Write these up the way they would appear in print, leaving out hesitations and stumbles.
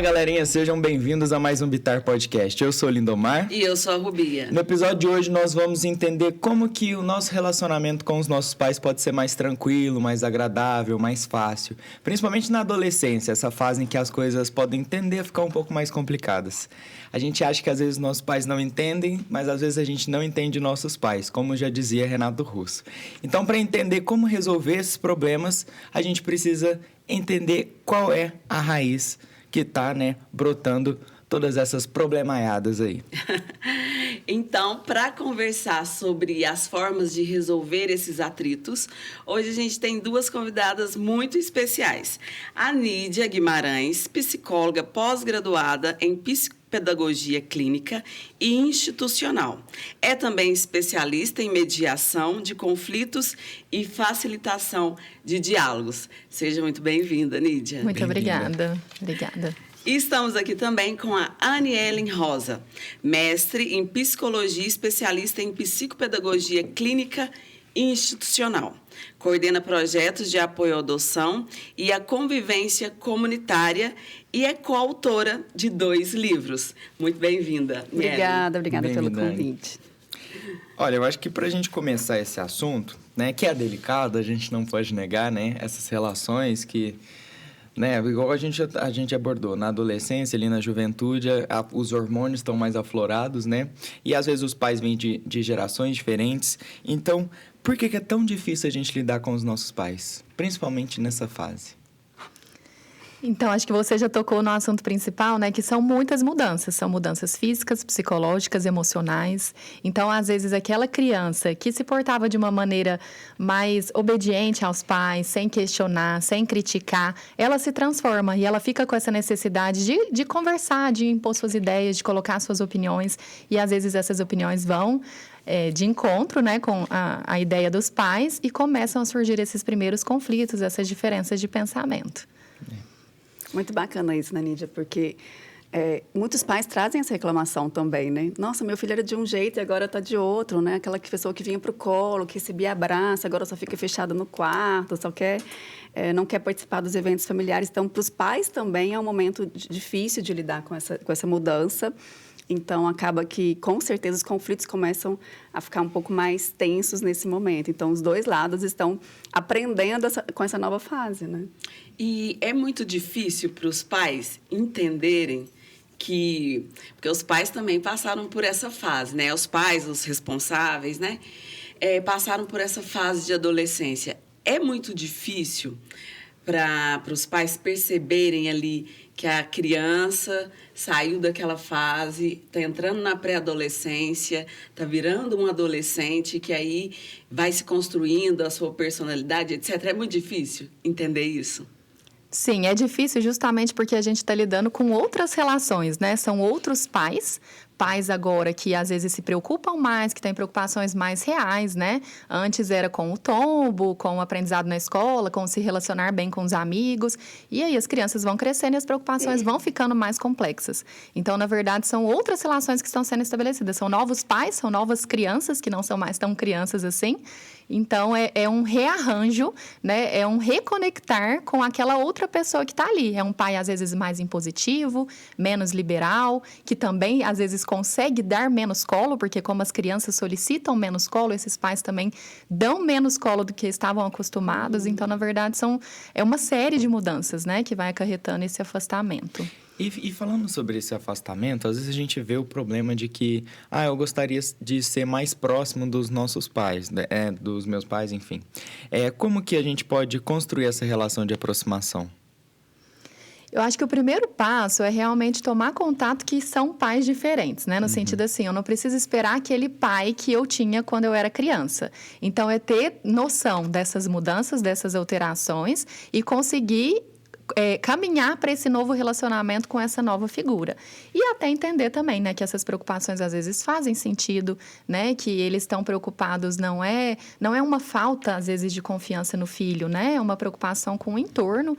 galerinha, sejam bem-vindos a mais um Bitar Podcast. Eu sou o Lindomar. E eu sou a Rubia. No episódio de hoje nós vamos entender como que o nosso relacionamento com os nossos pais pode ser mais tranquilo, mais agradável, mais fácil. Principalmente na adolescência, essa fase em que as coisas podem tender a ficar um pouco mais complicadas. A gente acha que às vezes nossos pais não entendem, mas às vezes a gente não entende nossos pais, como já dizia Renato Russo. Então, para entender como resolver esses problemas, a gente precisa entender qual é a raiz que está, brotando todas essas problemaiadas aí. Então, para conversar sobre as formas de resolver esses atritos, hoje a gente tem duas convidadas muito especiais. A Nídia Guimarães, psicóloga pós-graduada em psicopedagogia clínica e institucional. É também especialista em mediação de conflitos e facilitação de diálogos. Seja muito bem-vinda, Nídia. Muito obrigada. E estamos aqui também com a Anne Ellen Rosa, mestre em psicologia e especialista em psicopedagogia clínica e institucional. Coordena projetos de apoio à adoção e à convivência comunitária e é coautora de 2 livros. Muito bem-vinda, Obrigada pelo convite. Olha, eu acho que para a gente começar esse assunto, que é delicado, a gente não pode negar, essas relações que... igual a gente abordou, na adolescência, ali na juventude, os hormônios estão mais aflorados, E às vezes os pais vêm de gerações diferentes. Então, por que é tão difícil a gente lidar com os nossos pais? Principalmente nessa fase. Então, acho que você já tocou no assunto principal, que são muitas mudanças. São mudanças físicas, psicológicas, emocionais. Então, às vezes, aquela criança que se portava de uma maneira mais obediente aos pais, sem questionar, sem criticar, ela se transforma e ela fica com essa necessidade de conversar, de impor suas ideias, de colocar suas opiniões. E, às vezes, essas opiniões vão de encontro com a ideia dos pais e começam a surgir esses primeiros conflitos, essas diferenças de pensamento. Muito bacana isso, né, Nídia? Porque muitos pais trazem essa reclamação também, Nossa, meu filho era de um jeito e agora está de outro, Aquela pessoa que vinha para o colo, que recebia abraço, agora só fica fechada no quarto, não quer participar dos eventos familiares. Então, para os pais também é um momento difícil de lidar com essa mudança. Então, acaba que, com certeza, os conflitos começam a ficar um pouco mais tensos nesse momento. Então, os dois lados estão aprendendo com essa nova fase, E é muito difícil para os pais entenderem porque os pais também passaram por essa fase, Os pais, os responsáveis, passaram por essa fase de adolescência. É muito difícil para os pais perceberem ali que a criança saiu daquela fase, está entrando na pré-adolescência, está virando um adolescente, que aí vai se construindo a sua personalidade, etc. É muito difícil entender isso. Sim, é difícil justamente porque a gente está lidando com outras relações, São outros pais agora que às vezes se preocupam mais, que têm preocupações mais reais, Antes era com o tombo, com o aprendizado na escola, com se relacionar bem com os amigos. E aí as crianças vão crescendo e as preocupações vão ficando mais complexas. Então, na verdade, são outras relações que estão sendo estabelecidas. São novos pais, são novas crianças que não são mais tão crianças assim. Então, é um rearranjo, É um reconectar com aquela outra pessoa que está ali. É um pai, às vezes, mais impositivo, menos liberal, que também, às vezes, consegue dar menos colo, porque como as crianças solicitam menos colo, esses pais também dão menos colo do que estavam acostumados. Então, na verdade, é uma série de mudanças, que vai acarretando esse afastamento. E falando sobre esse afastamento, às vezes a gente vê o problema de que, eu gostaria de ser mais próximo dos nossos pais, dos meus pais, enfim. Como que a gente pode construir essa relação de aproximação? Eu acho que o primeiro passo é realmente tomar contato que são pais diferentes, No sentido assim, eu não preciso esperar aquele pai que eu tinha quando eu era criança. Então, é ter noção dessas mudanças, dessas alterações e conseguir caminhar para esse novo relacionamento com essa nova figura. E até entender também, que essas preocupações às vezes fazem sentido, que eles estão preocupados, não é uma falta, às vezes, de confiança no filho, É uma preocupação com o entorno.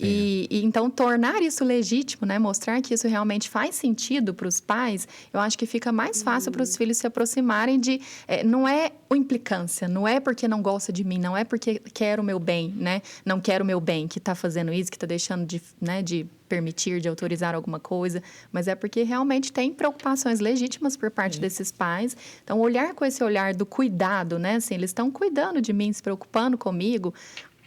E então, tornar isso legítimo, né? Mostrar que isso realmente faz sentido para os pais, eu acho que fica mais fácil para os filhos se aproximarem de... não é implicância, não é porque não gosta de mim, não é porque quer o meu bem, né? Não quer o meu bem que está fazendo isso, que está deixando de, né, de permitir, de autorizar alguma coisa, mas é porque realmente tem preocupações legítimas por parte desses pais. Então, olhar com esse olhar do cuidado, né? Assim, eles estão cuidando de mim, se preocupando comigo,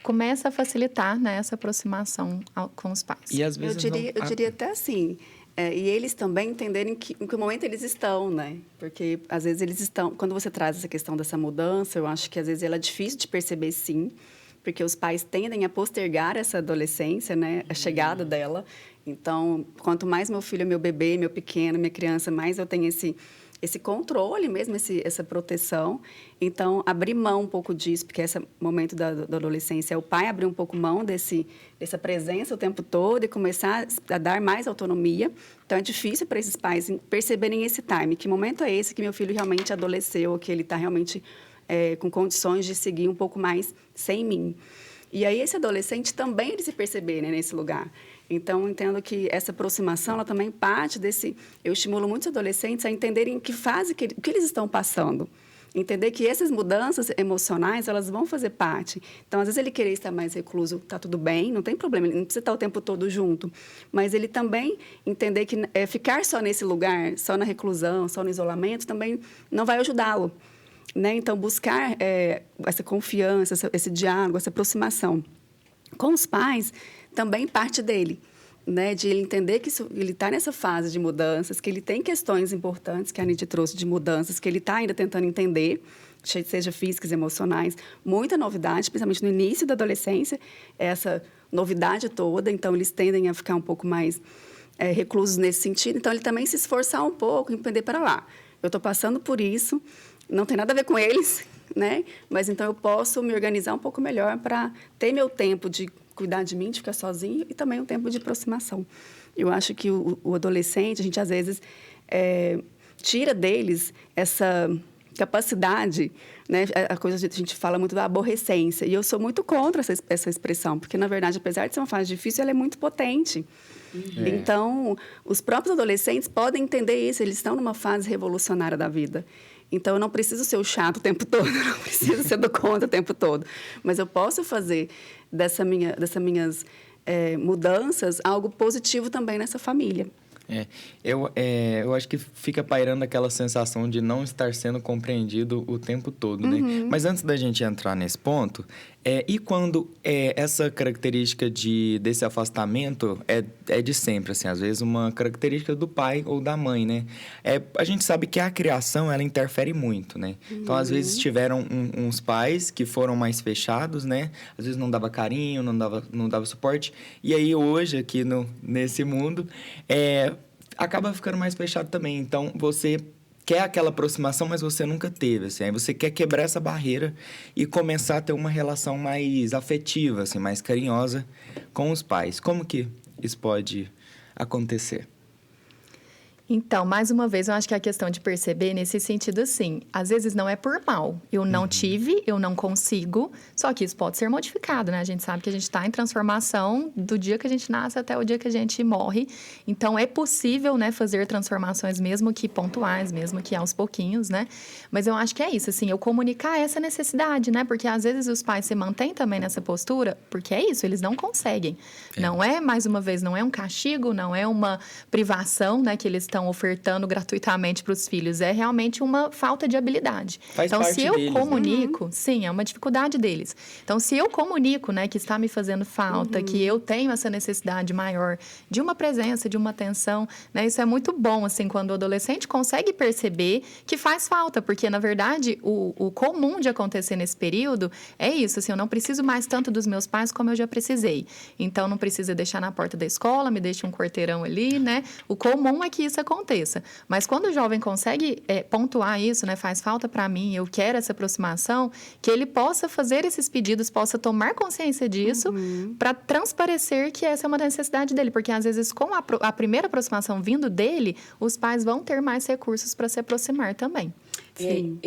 começa a facilitar, né, essa aproximação com os pais. E às vezes Eu diria até assim, e eles também entenderem em que momento eles estão, né? Porque, às vezes, eles estão... Quando você traz essa questão dessa mudança, eu acho que, às vezes, ela é difícil de perceber, sim, porque os pais tendem a postergar essa adolescência, né? A chegada dela. Então, quanto mais meu filho é meu bebê, meu pequeno, minha criança, mais eu tenho esse controle mesmo, essa proteção. Então, abrir mão um pouco disso, porque esse momento da adolescência é o pai abrir um pouco mão dessa presença o tempo todo e começar a dar mais autonomia. Então, é difícil para esses pais perceberem esse time. Que momento é esse que meu filho realmente adoleceu, que ele está realmente com condições de seguir um pouco mais sem mim. E aí, esse adolescente também ele se perceber, né, nesse lugar. Então, eu entendo que essa aproximação, ela também parte desse... Eu estimulo muitos adolescentes a entenderem que fase, o que eles estão passando. Entender que essas mudanças emocionais, elas vão fazer parte. Então, às vezes, ele querer estar mais recluso, está tudo bem, não tem problema, ele não precisa estar o tempo todo junto. Mas ele também entender que ficar só nesse lugar, só na reclusão, só no isolamento, também não vai ajudá-lo. Né? Então, buscar essa confiança, esse diálogo, essa aproximação com os pais, também parte dele, né? De ele entender que ele está nessa fase de mudanças, que ele tem questões importantes que a Nidia trouxe de mudanças, que ele está ainda tentando entender, seja físicas, emocionais, muita novidade, principalmente no início da adolescência, essa novidade toda, então eles tendem a ficar um pouco mais reclusos nesse sentido, então ele também se esforçar um pouco, entender para lá. Eu estou passando por isso, não tem nada a ver com eles, né? Mas então eu posso me organizar um pouco melhor para ter meu tempo de cuidar de mim, de ficar sozinho, e também um tempo de aproximação. Eu acho que o adolescente, a gente às vezes tira deles essa capacidade, né? A coisa a gente fala muito da aborrecência, e eu sou muito contra essa expressão, porque, na verdade, apesar de ser uma fase difícil, ela é muito potente. Então, os próprios adolescentes podem entender isso, eles estão numa fase revolucionária da vida. Então, eu não preciso ser o chato o tempo todo, eu não preciso ser do contra o tempo todo. Mas eu posso fazer dessas minhas mudanças algo positivo também nessa família. Eu acho que fica pairando aquela sensação de não estar sendo compreendido o tempo todo, né? Mas antes da gente entrar nesse ponto, e quando essa característica desse afastamento é de sempre, assim, às vezes uma característica do pai ou da mãe, né? A gente sabe que a criação, ela interfere muito, né? Então, às vezes, tiveram uns pais que foram mais fechados, né? Às vezes não dava carinho, não dava suporte. E aí, hoje, aqui nesse mundo, acaba ficando mais fechado também. Então, você quer aquela aproximação, mas você nunca teve, assim. Aí você quer quebrar essa barreira e começar a ter uma relação mais afetiva, assim, mais carinhosa com os pais. Como que isso pode acontecer? Então, mais uma vez, eu acho que a questão de perceber nesse sentido, assim, às vezes não é por mal. Eu não tive, eu não consigo, só que isso pode ser modificado, né? A gente sabe que a gente está em transformação do dia que a gente nasce até o dia que a gente morre. Então, é possível, né, fazer transformações, mesmo que pontuais, mesmo que aos pouquinhos, né? Mas eu acho que é isso, assim, eu comunicar essa necessidade, né? Porque às vezes os pais se mantêm também nessa postura, porque é isso, eles não conseguem. Não é, mais uma vez, não é um castigo, não é uma privação, né, que eles estão ofertando gratuitamente para os filhos, é realmente uma falta de habilidade. Então, se eu comunico, sim, é uma dificuldade deles. Então, se eu comunico, né, que está me fazendo falta, que eu tenho essa necessidade maior de uma presença, de uma atenção, né, isso é muito bom, assim, quando o adolescente consegue perceber que faz falta, porque, na verdade, o comum de acontecer nesse período é isso, assim, eu não preciso mais tanto dos meus pais como eu já precisei. Então, não precisa deixar na porta da escola, me deixa um quarteirão ali, né? O comum é que isso aconteça. Mas quando o jovem consegue pontuar isso, né, faz falta para mim, eu quero essa aproximação, que ele possa fazer esses pedidos, possa tomar consciência disso, para transparecer que essa é uma necessidade dele, porque às vezes com a primeira aproximação vindo dele, os pais vão ter mais recursos para se aproximar também. Sim.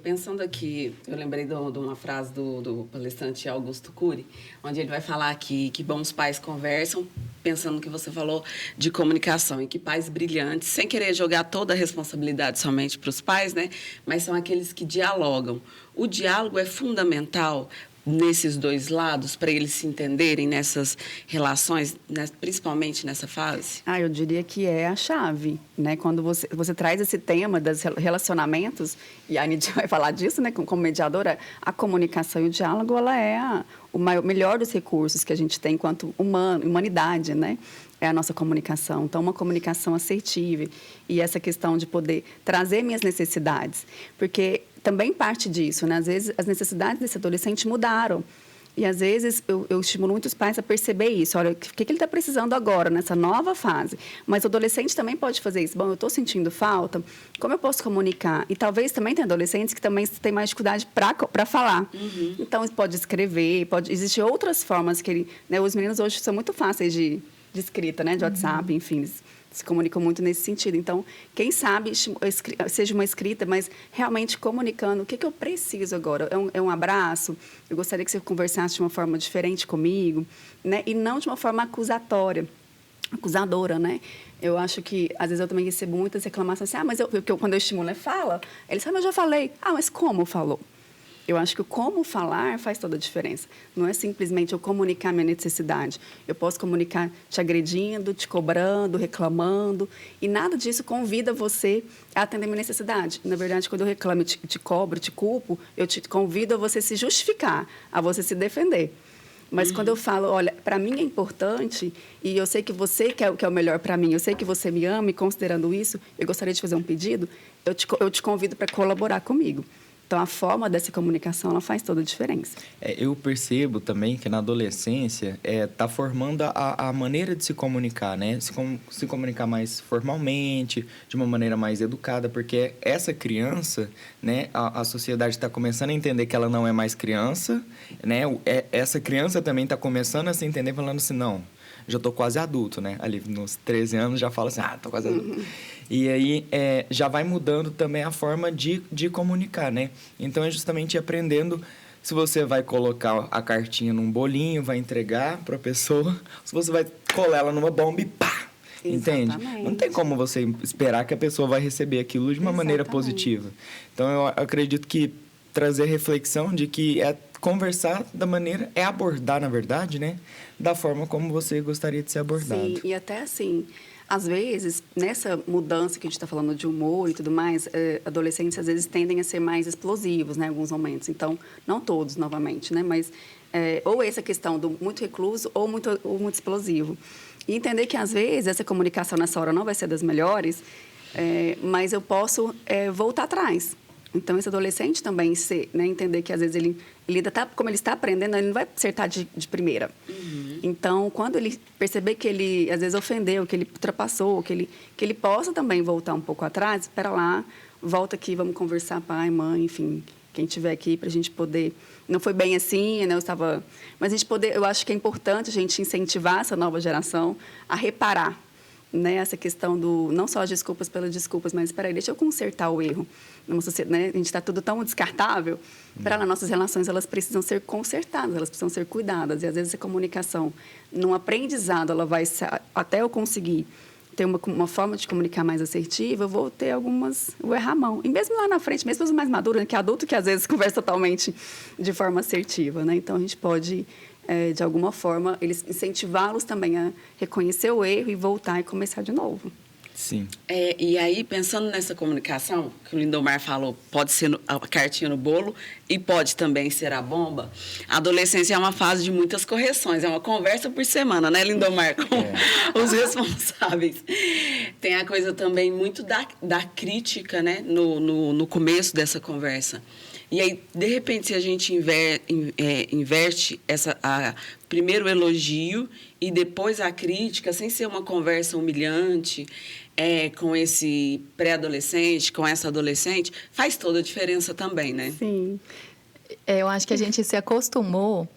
Pensando aqui, eu lembrei de uma frase do palestrante Augusto Cury, onde ele vai falar que bons pais conversam, pensando no que você falou de comunicação, e que pais brilhantes, sem querer jogar toda a responsabilidade somente para os pais, né? Mas são aqueles que dialogam. O diálogo é fundamental nesses dois lados, para eles se entenderem nessas relações, principalmente nessa fase? Eu diria que é a chave, né? Quando você traz esse tema dos relacionamentos, e a Nidia vai falar disso, né? Como mediadora, a comunicação e o diálogo, ela é o melhor dos recursos que a gente tem enquanto humanidade, né? É a nossa comunicação. Então, uma comunicação assertiva e essa questão de poder trazer minhas necessidades, porque também parte disso, né? Às vezes, as necessidades desse adolescente mudaram. E, às vezes, eu estimulo muitos pais a perceber isso. Olha, o que ele está precisando agora, nessa nova fase? Mas o adolescente também pode fazer isso. Bom, eu estou sentindo falta, como eu posso comunicar? E talvez também tem adolescentes que também têm mais dificuldade para falar. Uhum. Então, pode escrever, existem outras formas que ele... Né, os meninos hoje são muito fáceis de escrita, né? De WhatsApp, enfim, eles se comunicam muito nesse sentido. Então, quem sabe seja uma escrita, mas realmente comunicando o que eu preciso agora. É um abraço? Eu gostaria que você conversasse de uma forma diferente comigo, né? E não de uma forma acusadora, né? Eu acho que, às vezes, eu também recebo muitas reclamações assim, mas quando eu estimulo, né, fala, eles falam, mas eu já falei. Mas como falou? Eu acho que o como falar faz toda a diferença. Não é simplesmente eu comunicar minha necessidade. Eu posso comunicar te agredindo, te cobrando, reclamando. E nada disso convida você a atender minha necessidade. Na verdade, quando eu reclamo, te cobro, te culpo, eu te convido a você se justificar, a você se defender. Mas quando eu falo, olha, para mim é importante e eu sei que você quer o melhor para mim, eu sei que você me ama e considerando isso, eu gostaria de fazer um pedido, eu te convido para colaborar comigo. Então, a forma dessa comunicação, ela faz toda a diferença. Eu percebo também que na adolescência está formando a maneira de se comunicar, né? Se comunicar mais formalmente, de uma maneira mais educada, porque essa criança, né? A sociedade está começando a entender que ela não é mais criança, né? Essa criança também está começando a se entender falando assim, não, já estou quase adulto, né? Ali nos 13 anos já fala assim, estou quase adulto. Uhum. E aí, já vai mudando também a forma de comunicar, né? Então, é justamente aprendendo se você vai colocar a cartinha num bolinho, vai entregar para a pessoa, se você vai colar ela numa bomba e pá! Entende? Não tem como você esperar que a pessoa vai receber aquilo de uma maneira positiva. Então, eu acredito que trazer reflexão de que conversar da maneira... abordar, na verdade, né? Da forma como você gostaria de ser abordado. Sim, e até assim... Às vezes, nessa mudança que a gente está falando de humor e tudo mais, adolescentes, às vezes, tendem a ser mais explosivos, né, em alguns momentos. Então, não todos, novamente, né, mas ou essa questão do muito recluso ou muito explosivo. E entender que, às vezes, essa comunicação nessa hora não vai ser das melhores, mas eu posso voltar atrás. Então, esse adolescente também entender que, às vezes, como ele está aprendendo, ele não vai acertar de primeira. Uhum. Então, quando ele perceber que ele, às vezes, ofendeu, que ele ultrapassou, que ele possa também voltar um pouco atrás, espera lá, volta aqui, vamos conversar, pai, mãe, enfim, quem estiver aqui, para a gente poder... Não foi bem assim, né? Mas a gente poder... Eu acho que é importante a gente incentivar essa nova geração a reparar, né, essa questão não só as desculpas pelas desculpas, mas, espera aí, deixa eu consertar o erro. Né, a gente está tudo tão descartável, para nossas relações, elas precisam ser consertadas, elas precisam ser cuidadas. E, às vezes, a comunicação, num aprendizado, ela vai até eu conseguir ter uma forma de comunicar mais assertiva, eu vou errar a mão. E mesmo lá na frente, mesmo os mais maduros, né, que é adulto que, às vezes, conversa totalmente de forma assertiva, né? Então, a gente pode... de alguma forma, eles incentivá-los também a reconhecer o erro e voltar e começar de novo. Sim. E aí, pensando nessa comunicação, que o Lindomar falou, pode ser a cartinha no bolo e pode também ser a bomba. A adolescência é uma fase de muitas correções, é uma conversa por semana, né, Lindomar? Com os responsáveis. Tem a coisa também muito da crítica, né, no começo dessa conversa. E aí, de repente, se a gente inverte primeiro o elogio e depois a crítica, sem ser uma conversa humilhante, com esse pré-adolescente, com essa adolescente, faz toda a diferença também, né? Sim. Eu acho que a gente se acostumou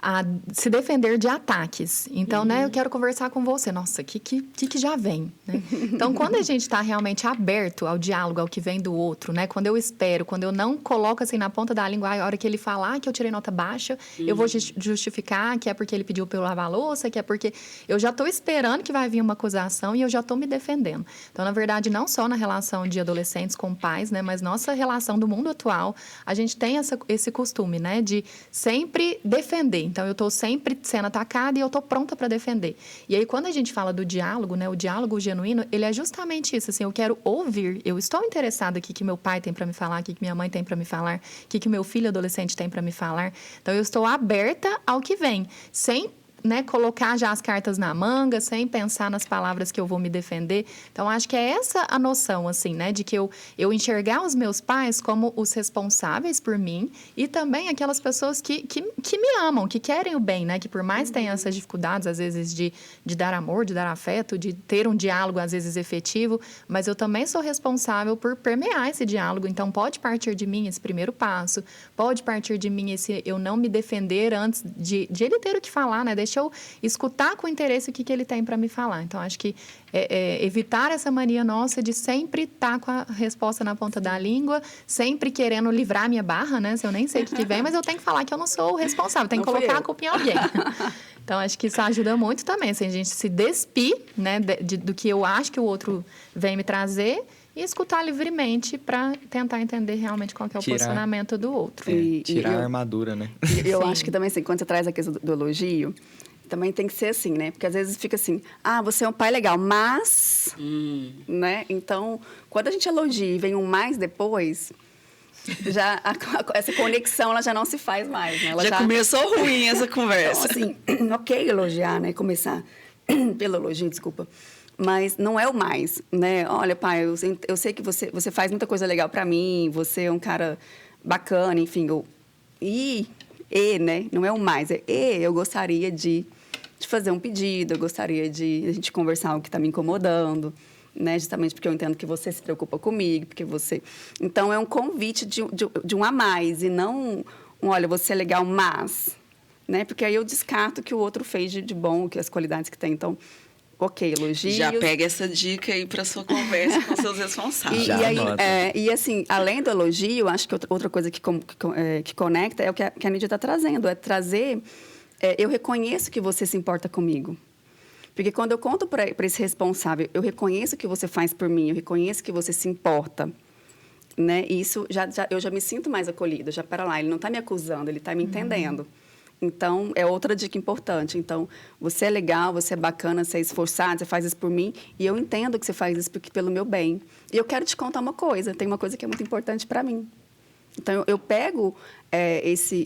a se defender de ataques. Então, né, eu quero conversar com você. Nossa, o que já vem, né? Então, quando a gente está realmente aberto ao diálogo, ao que vem do outro, né? Quando eu espero, quando eu não coloco assim na ponta da língua, a hora que ele falar que eu tirei nota baixa, eu vou justificar que é porque ele pediu para eu lavar a louça, que é porque eu já estou esperando que vai vir uma acusação e eu já estou me defendendo. Então, na verdade, não só na relação de adolescentes com pais, né? Mas nossa relação do mundo atual, a gente tem esse costume, né? De sempre defender. Então, eu estou sempre sendo atacada e eu estou pronta para defender. E aí, quando a gente fala do diálogo, né? O diálogo genuíno, ele é justamente isso. Assim, eu quero ouvir. Eu estou interessada aqui que meu pai tem para me falar, que minha mãe tem para me falar, que meu filho adolescente tem para me falar. Então, eu estou aberta ao que vem, sem, né, colocar já as cartas na manga, sem pensar nas palavras que eu vou me defender. Então, acho que é essa a noção, assim, né, de que eu enxergar os meus pais como os responsáveis por mim e também aquelas pessoas que me amam, que querem o bem, né, que por mais tenham essas dificuldades, às vezes, de dar amor, de dar afeto, de ter um diálogo, às vezes, efetivo, mas eu também sou responsável por permear esse diálogo. Então, pode partir de mim esse primeiro passo, pode partir de mim esse eu não me defender antes de ele ter o que falar, né, deixa eu escutar com interesse o que ele tem para me falar. Então, acho que evitar essa mania nossa de sempre estar com a resposta na ponta da língua, sempre querendo livrar a minha barra, né? Se eu nem sei o que vem, mas eu tenho que falar que eu não sou o responsável, tenho que colocar a culpa em alguém. Então, acho que isso ajuda muito também, assim, a gente se despir, né, do que eu acho que o outro vem me trazer e escutar livremente para tentar entender realmente qual que é o posicionamento do outro. Tirar a armadura, né? Eu acho que também, assim, quando você traz a questão do elogio, também tem que ser assim, né? Porque às vezes fica assim, você é um pai legal, mas... né? Então, quando a gente elogia e vem um mais depois... já essa conexão ela já não se faz mais, né? Ela já começou ruim essa conversa. Então, assim, ok elogiar, né? Começar pelo elogio, desculpa. Mas não é o mais, né? Olha, pai, eu sei que você faz muita coisa legal para mim, você é um cara bacana, enfim. Né? Não é o mais, eu gostaria de fazer um pedido, eu gostaria de a gente conversar algo que está me incomodando, né? Justamente porque eu entendo que você se preocupa comigo, porque você... Então, é um convite de um a mais e não olha, você é legal, mas... né? Porque aí eu descarto o que o outro fez de bom, que as qualidades que tem. Então, ok, elogios... Já pega essa dica aí para sua conversa com seus responsáveis. E assim, além do elogio, acho que outra coisa que conecta é o que a Nídia está trazendo, é trazer... eu reconheço que você se importa comigo. Porque quando eu conto para esse responsável, eu reconheço que você faz por mim, eu reconheço que você se importa, né? E isso, eu já me sinto mais acolhida, já para lá, ele não está me acusando, ele está me entendendo. Então, é outra dica importante. Então, você é legal, você é bacana, você é esforçado, você faz isso por mim, e eu entendo que você faz isso pelo meu bem. E eu quero te contar uma coisa, tem uma coisa que é muito importante para mim. Então, eu pego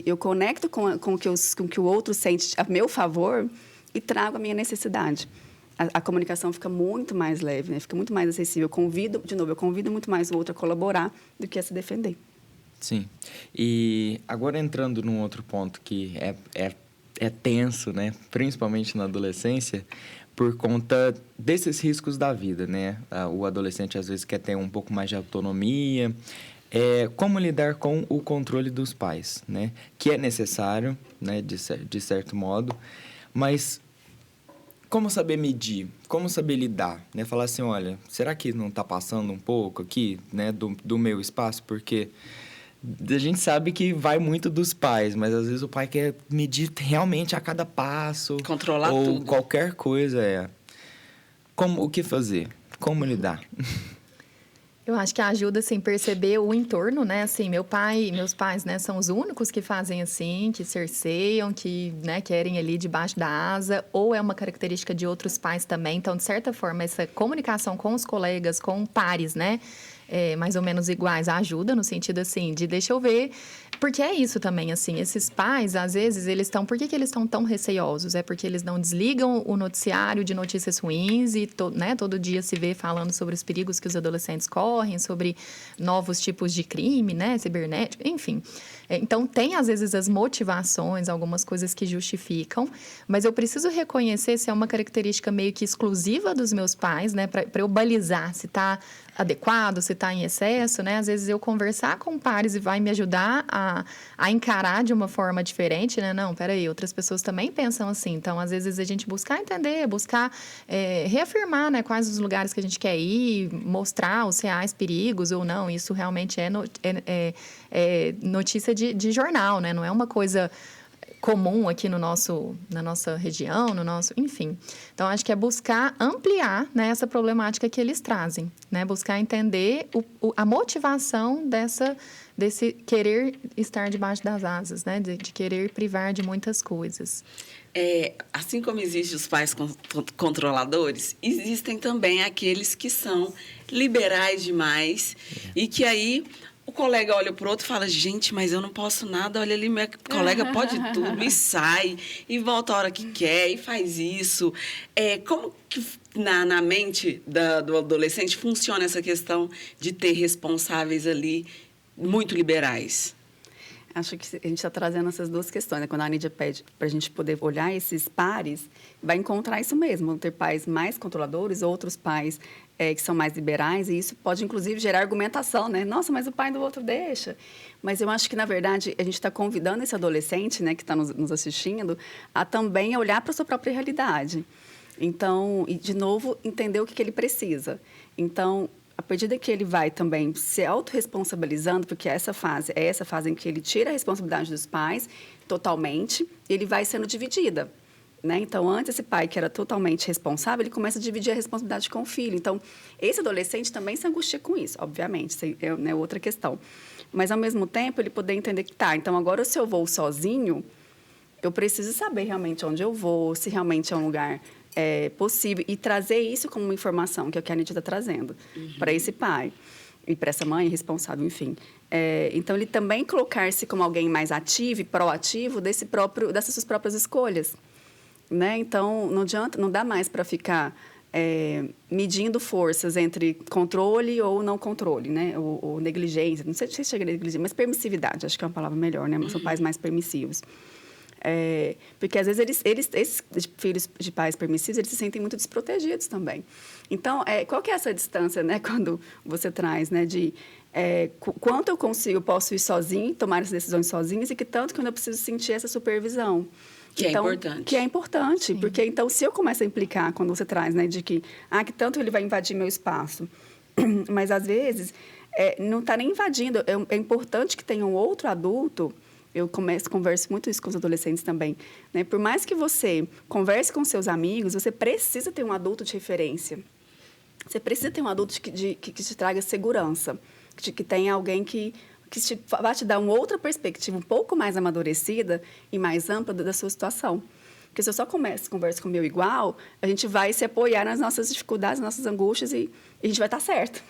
eu conecto com o que o outro sente a meu favor e trago a minha necessidade. A comunicação fica muito mais leve, né? Fica muito mais acessível. Eu convido muito mais o outro a colaborar do que a se defender. Sim. E agora entrando num outro ponto que é tenso, né? Principalmente na adolescência, por conta desses riscos da vida, né? O adolescente, às vezes, quer ter um pouco mais de autonomia. Como lidar com o controle dos pais, né? Que é necessário, né? De certo modo, mas como saber medir? Como saber lidar? Né? Falar assim, olha, será que não está passando um pouco aqui, né? Do meu espaço? Porque a gente sabe que vai muito dos pais, mas às vezes o pai quer medir realmente a cada passo. Controlar ou tudo. Qualquer coisa. O que fazer? Como lidar? Eu acho que ajuda, assim, perceber o entorno, né? Assim, meus pais, né, são os únicos que fazem assim, que cerceiam, que, né, querem ali debaixo da asa, ou é uma característica de outros pais também. Então, de certa forma, essa comunicação com os colegas, com pares, né, mais ou menos iguais, ajuda no sentido, assim, de deixa eu ver... Porque é isso também, assim, esses pais, às vezes, eles estão... Por que eles estão tão receiosos? É porque eles não desligam o noticiário de notícias ruins e né, todo dia se vê falando sobre os perigos que os adolescentes correm, sobre novos tipos de crime, né, cibernético, enfim. Então, tem, às vezes, as motivações, algumas coisas que justificam, mas eu preciso reconhecer se é uma característica meio que exclusiva dos meus pais, né, para eu balizar se está adequado, se está em excesso, né? Às vezes eu conversar com pares e vai me ajudar a encarar de uma forma diferente, né? Não, peraí, outras pessoas também pensam assim. Então, às vezes, a gente buscar entender, buscar reafirmar, né, quais os lugares que a gente quer ir, mostrar os reais perigos ou não. Isso realmente é notícia de jornal, né? Não é uma coisa comum aqui na nossa região, enfim. Então, acho que é buscar ampliar, né, essa problemática que eles trazem, né? Buscar entender a motivação desse querer estar debaixo das asas, né? De querer privar de muitas coisas. Assim como existem os pais controladores, existem também aqueles que são liberais demais e que aí o colega olha para o outro e fala, gente, mas eu não posso nada, olha ali, meu colega pode tudo, e sai, e volta a hora que quer, e faz isso. Como que na mente do adolescente funciona essa questão de ter responsáveis ali muito liberais? Acho que a gente está trazendo essas duas questões, né? Quando a Nídia pede para a gente poder olhar esses pares, vai encontrar isso mesmo, vão ter pais mais controladores, outros pais que são mais liberais, e isso pode, inclusive, gerar argumentação, né? Nossa, mas o pai do outro deixa. Mas eu acho que, na verdade, a gente está convidando esse adolescente, né, que está nos assistindo, a também olhar para a sua própria realidade. Então, e, de novo, entender o que ele precisa. Então, à medida que ele vai também se autorresponsabilizando, porque essa fase em que ele tira a responsabilidade dos pais totalmente, ele vai sendo dividida. Né? Então, antes, esse pai que era totalmente responsável, ele começa a dividir a responsabilidade com o filho. Então, esse adolescente também se angustia com isso, obviamente, isso é outra questão. Mas, ao mesmo tempo, ele poder entender que, então, agora, se eu vou sozinho, eu preciso saber realmente onde eu vou, se realmente é um lugar possível, e trazer isso como uma informação, que é o que a Nídia está trazendo, para esse pai e para essa mãe responsável, enfim. Então, ele também colocar-se como alguém mais ativo e proativo dessas suas próprias escolhas. Né? Então, não dá mais para ficar medindo forças entre controle ou não controle, né? Ou negligência, não sei se chega a negligência, mas permissividade, acho que é uma palavra melhor, né? São pais mais permissivos. Porque, às vezes, esses filhos de pais permissivos, eles se sentem muito desprotegidos também. Então, qual que é essa distância, né? Quando você traz, né? De quanto eu posso ir sozinho, tomar essas decisões sozinhos, e que tanto que eu preciso sentir essa supervisão. Que é importante. Que é importante, sim. Porque, então, se eu começo a implicar, quando você traz, né, de que tanto ele vai invadir meu espaço, mas, às vezes, não está nem invadindo, é importante que tenha um outro adulto. Eu converso muito isso com os adolescentes também, né? Por mais que você converse com seus amigos, você precisa ter um adulto de referência. Você precisa ter um adulto que te traga segurança, que tenha alguém que vai te dar uma outra perspectiva um pouco mais amadurecida e mais ampla da sua situação. Porque se eu só converso com o meu igual, a gente vai se apoiar nas nossas dificuldades, nas nossas angústias, e a gente vai estar certo.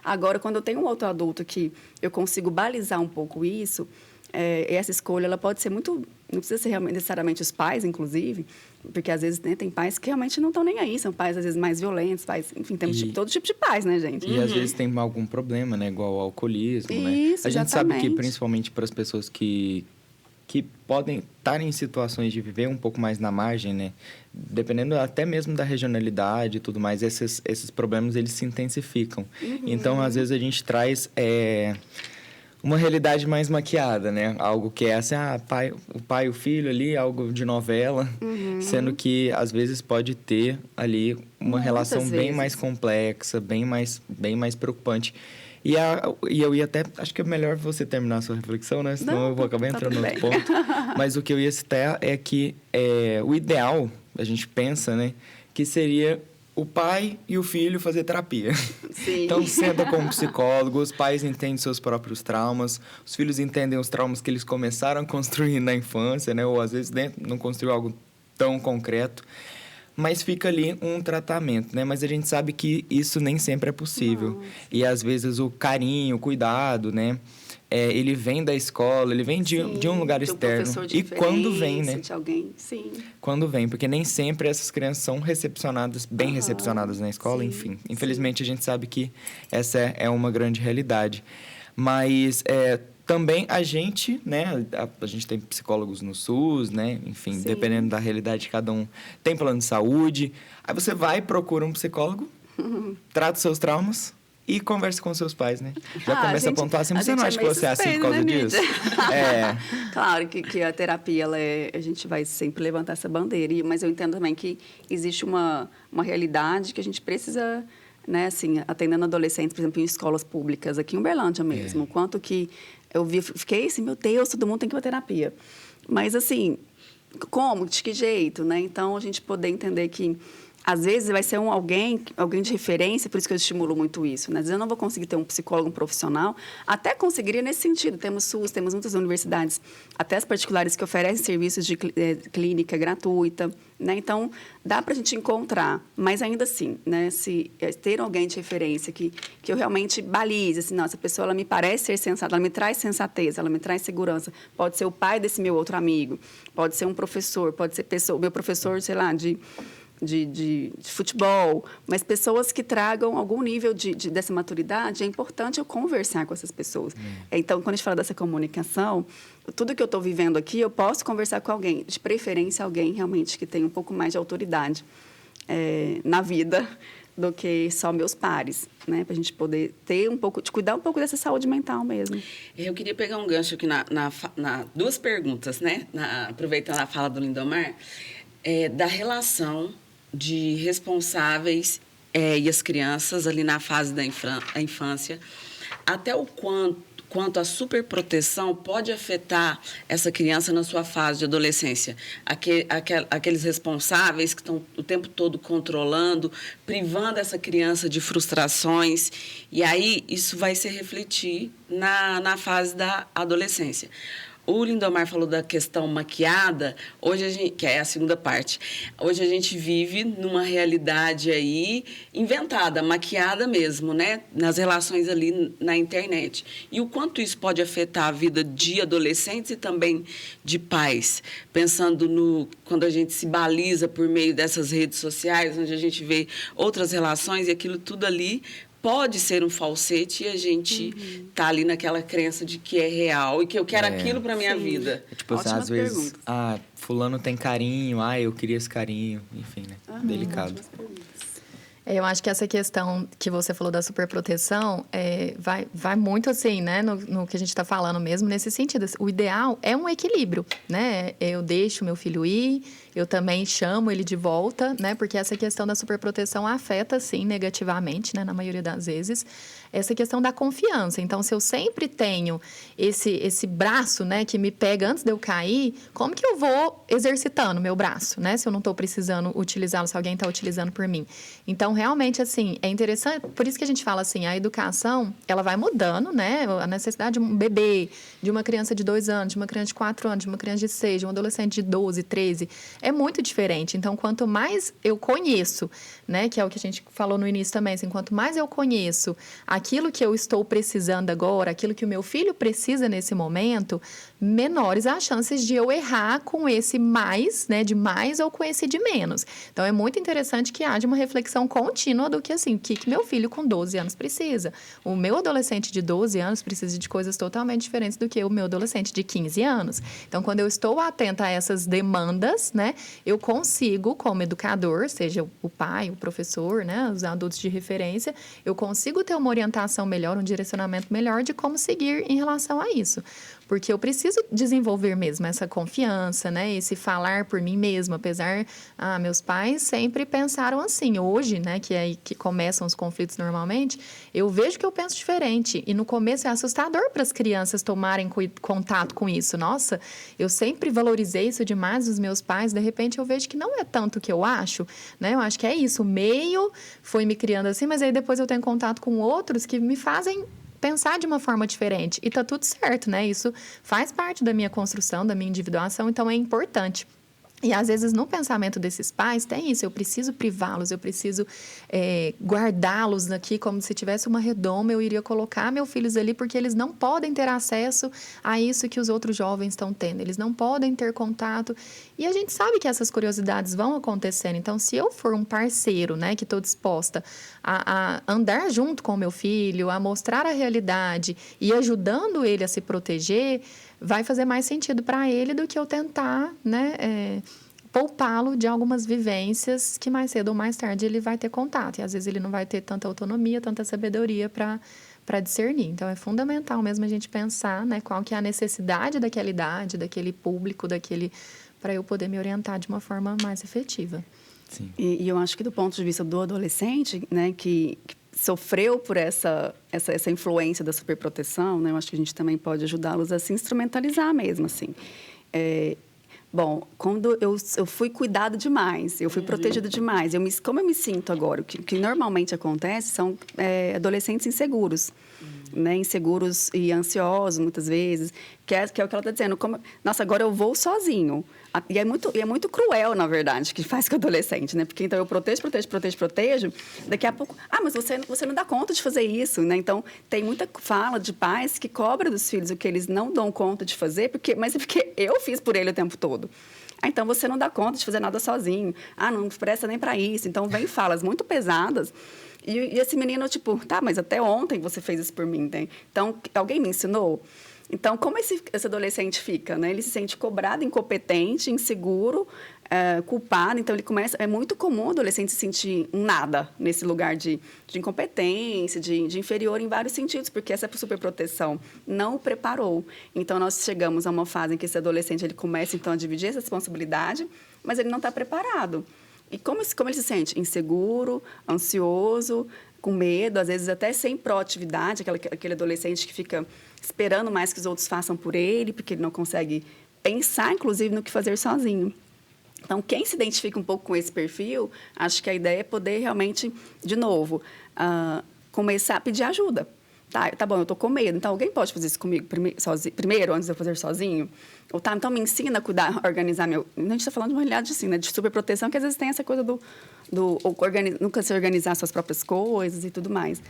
Agora, quando eu tenho um outro adulto que eu consigo balizar um pouco isso, essa escolha ela pode ser muito... Não precisa ser necessariamente os pais, inclusive, porque, às vezes, né, tem pais que realmente não estão nem aí. São pais, às vezes, mais violentos, pais... Enfim, temos todo tipo de pais, né, gente? E, às vezes, tem algum problema, né? Igual o alcoolismo, né? Isso, a gente exatamente. sabe que, principalmente para as pessoas que podem estar em situações de viver um pouco mais na margem, né? Dependendo até mesmo da regionalidade e tudo mais, esses problemas, eles se intensificam. Então, às vezes, a gente traz... uma realidade mais maquiada, né? Algo que é assim, o pai e o filho ali, algo de novela, sendo que, às vezes, pode ter ali uma relação bem mais complexa, bem mais preocupante. E eu ia até... Acho que é melhor você terminar a sua reflexão, né? Senão eu vou acabar entrando no outro ponto. Mas o que eu ia citar é que o ideal, a gente pensa, né? Que seria o pai e o filho fazer terapia. Sim. Então, senta como psicólogo, os pais entendem seus próprios traumas, os filhos entendem os traumas que eles começaram a construir na infância, né? Ou, às vezes, não construiu algo tão concreto. Mas fica ali um tratamento, né? Mas a gente sabe que isso nem sempre é possível. Não. E, às vezes, o carinho, o cuidado, né? Ele vem da escola, ele vem de um lugar externo. E quando vem, né? De alguém, sim. Quando vem, porque nem sempre essas crianças são recepcionadas, bem recepcionadas na escola, sim, enfim. Infelizmente, a gente sabe que essa é uma grande realidade. Mas também a gente, né? A gente tem psicólogos no SUS, né? Enfim, sim, dependendo da realidade de cada um. Tem plano de saúde. Aí você vai e procura um psicólogo trata os seus traumas e converse com seus pais, né? Já começa a pontuar assim, a você não gente acha que meio você é assim por suspeito, causa né, disso? Nídia? Claro que a terapia, a gente vai sempre levantar essa bandeira, mas eu entendo também que existe uma realidade que a gente precisa, né, assim, atendendo adolescentes, por exemplo, em escolas públicas, aqui em Uberlândia mesmo, quanto que fiquei assim, meu Deus, todo mundo tem que ir para terapia. Mas, assim, como? De que jeito, né? Então, a gente poder entender que às vezes vai ser alguém de referência, por isso que eu estimulo muito isso, né? Às vezes eu não vou conseguir ter um psicólogo, um profissional, até conseguiria nesse sentido. Temos SUS, temos muitas universidades, até as particulares, que oferecem serviços de clínica gratuita, né? Então, dá para a gente encontrar, mas ainda assim, né? Se ter alguém de referência que eu realmente balize, assim, nossa, essa pessoa ela me parece ser sensata, ela me traz sensatez, ela me traz segurança. Pode ser o pai desse meu outro amigo, pode ser um professor, pode ser meu professor, sei lá, de futebol, mas pessoas que tragam algum nível dessa maturidade, é importante eu conversar com essas pessoas. Então, quando a gente fala dessa comunicação, tudo que eu estou vivendo aqui, eu posso conversar com alguém, de preferência alguém realmente que tem um pouco mais de autoridade na vida do que só meus pares, né? Para a gente poder ter cuidar um pouco dessa saúde mental mesmo. Eu queria pegar um gancho aqui na duas perguntas, né? Aproveitando a fala do Lindomar, da relação de responsáveis e as crianças ali na fase da infância, até o quanto a superproteção pode afetar essa criança na sua fase de adolescência. Aqueles responsáveis que estão o tempo todo controlando, privando essa criança de frustrações, e aí isso vai se refletir na fase da adolescência. O Lindomar falou da questão maquiada, que é a segunda parte. Hoje a gente vive numa realidade aí inventada, maquiada mesmo, né? Nas relações ali na internet. E o quanto isso pode afetar a vida de adolescentes e também de pais. Pensando quando a gente se baliza por meio dessas redes sociais, onde a gente vê outras relações e aquilo tudo ali pode ser um falsete e a gente tá ali naquela crença de que é real e que eu quero aquilo para minha vida. Tipo, às vezes, fulano tem carinho, eu queria esse carinho, enfim, né? Delicado. Eu acho que essa questão que você falou da superproteção vai muito assim, né, no que a gente está falando mesmo, nesse sentido. O ideal é um equilíbrio, né? Eu deixo meu filho ir, eu também chamo ele de volta, né? Porque essa questão da superproteção afeta, sim, negativamente, né? Na maioria das vezes, essa questão da confiança. Então, se eu sempre tenho esse braço, né, que me pega antes de eu cair, como que eu vou exercitando meu braço, né? Se eu não estou precisando utilizá-lo, se alguém está utilizando por mim. Então, realmente, assim, é interessante. Por isso que a gente fala assim, a educação, ela vai mudando, né? A necessidade de um bebê, de uma criança de 2 anos, de uma criança de 4 anos, de uma criança de 6, de um adolescente de 12, 13, é muito diferente. Então, quanto mais eu conheço, né, que é o que a gente falou no início também, assim, quanto mais eu conheço aquilo que eu estou precisando agora, aquilo que o meu filho precisa nesse momento, menores as chances de eu errar com esse mais, né, de mais ou com esse de menos. Então, é muito interessante que haja uma reflexão contínua do que, assim, o que meu filho com 12 anos precisa. O meu adolescente de 12 anos precisa de coisas totalmente diferentes do que o meu adolescente de 15 anos. Então, quando eu estou atenta a essas demandas, né, eu consigo, como educador, seja o pai, o professor, né, os adultos de referência, eu consigo ter uma orientação melhor, um direcionamento melhor de como seguir em relação a isso. Porque eu preciso desenvolver mesmo essa confiança, né? Esse falar por mim mesmo, apesar... meus pais sempre pensaram assim. Hoje, né, que é aí que começam os conflitos normalmente, eu vejo que eu penso diferente. E no começo é assustador para as crianças tomarem contato com isso. Nossa, eu sempre valorizei isso demais dos meus pais. De repente, eu vejo que não é tanto o que eu acho, né? Eu acho que é isso. O meio foi me criando assim, mas aí depois eu tenho contato com outros que me fazem pensar de uma forma diferente. E tá tudo certo, né? Isso faz parte da minha construção, da minha individuação, então é importante. E, às vezes, no pensamento desses pais, tem isso. Eu preciso privá-los, eu preciso guardá-los aqui como se tivesse uma redoma. Eu iria colocar meus filhos ali porque eles não podem ter acesso a isso que os outros jovens estão tendo. Eles não podem ter contato. E a gente sabe que essas curiosidades vão acontecendo. Então, se eu for um parceiro, né, que estou disposta a andar junto com o meu filho, a mostrar a realidade e ajudando ele a se proteger, vai fazer mais sentido para ele do que eu tentar, né, poupá-lo de algumas vivências que mais cedo ou mais tarde ele vai ter contato. E às vezes ele não vai ter tanta autonomia, tanta sabedoria para discernir. Então, é fundamental mesmo a gente pensar, né, qual que é a necessidade daquela idade, daquele público, para eu poder me orientar de uma forma mais efetiva. Sim. E eu acho que do ponto de vista do adolescente, né, que sofreu por essa influência da superproteção, né, eu acho que a gente também pode ajudá-los a se instrumentalizar mesmo, assim. Bom, quando eu fui cuidado demais, eu fui protegida demais, como eu me sinto agora? O que normalmente acontece são adolescentes inseguros, né? Inseguros e ansiosos, muitas vezes, que é o que ela está dizendo. Nossa, agora eu vou sozinho. E é muito cruel, na verdade, que faz com o adolescente, né? Porque então eu protejo, daqui a pouco... mas você não dá conta de fazer isso, né? Então, tem muita fala de pais que cobram dos filhos o que eles não dão conta de fazer, mas é porque eu fiz por ele o tempo todo. Então, você não dá conta de fazer nada sozinho. Não presta nem para isso. Então, vem falas muito pesadas. E esse menino, tipo, mas até ontem você fez isso por mim, né? Então, alguém me ensinou? Então, como esse adolescente fica, né? Ele se sente cobrado, incompetente, inseguro, culpado. Então, ele começa... É muito comum o adolescente se sentir um nada nesse lugar de incompetência, de inferior em vários sentidos, porque essa superproteção não o preparou. Então, nós chegamos a uma fase em que esse adolescente ele começa, então, a dividir essa responsabilidade, mas ele não está preparado. E como ele se sente? Inseguro, ansioso, com medo, às vezes até sem proatividade, aquele adolescente que fica esperando mais que os outros façam por ele, porque ele não consegue pensar, inclusive, no que fazer sozinho. Então, quem se identifica um pouco com esse perfil, acho que a ideia é poder realmente, de novo, começar a pedir ajuda. Tá bom, eu estou com medo, então alguém pode fazer isso comigo primeiro, antes de eu fazer sozinho? Ou então me ensina a cuidar, organizar meu... A gente está falando de uma realidade assim, né, de superproteção, que às vezes tem essa coisa nunca se organizar suas próprias coisas e tudo mais.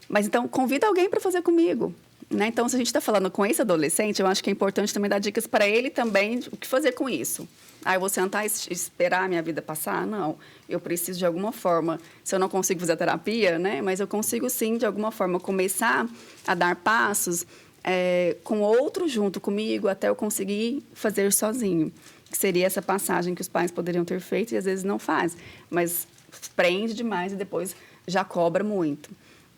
Mas então, convida alguém para fazer comigo. Né? Então, se a gente está falando com esse adolescente, eu acho que é importante também dar dicas para ele também o que fazer com isso. Eu vou sentar e esperar a minha vida passar? Não. Eu preciso, de alguma forma, se eu não consigo fazer a terapia, né? Mas eu consigo, sim, de alguma forma, começar a dar passos com outro junto comigo até eu conseguir fazer sozinho. Que seria essa passagem que os pais poderiam ter feito e, às vezes, não faz. Mas prende demais e depois já cobra muito.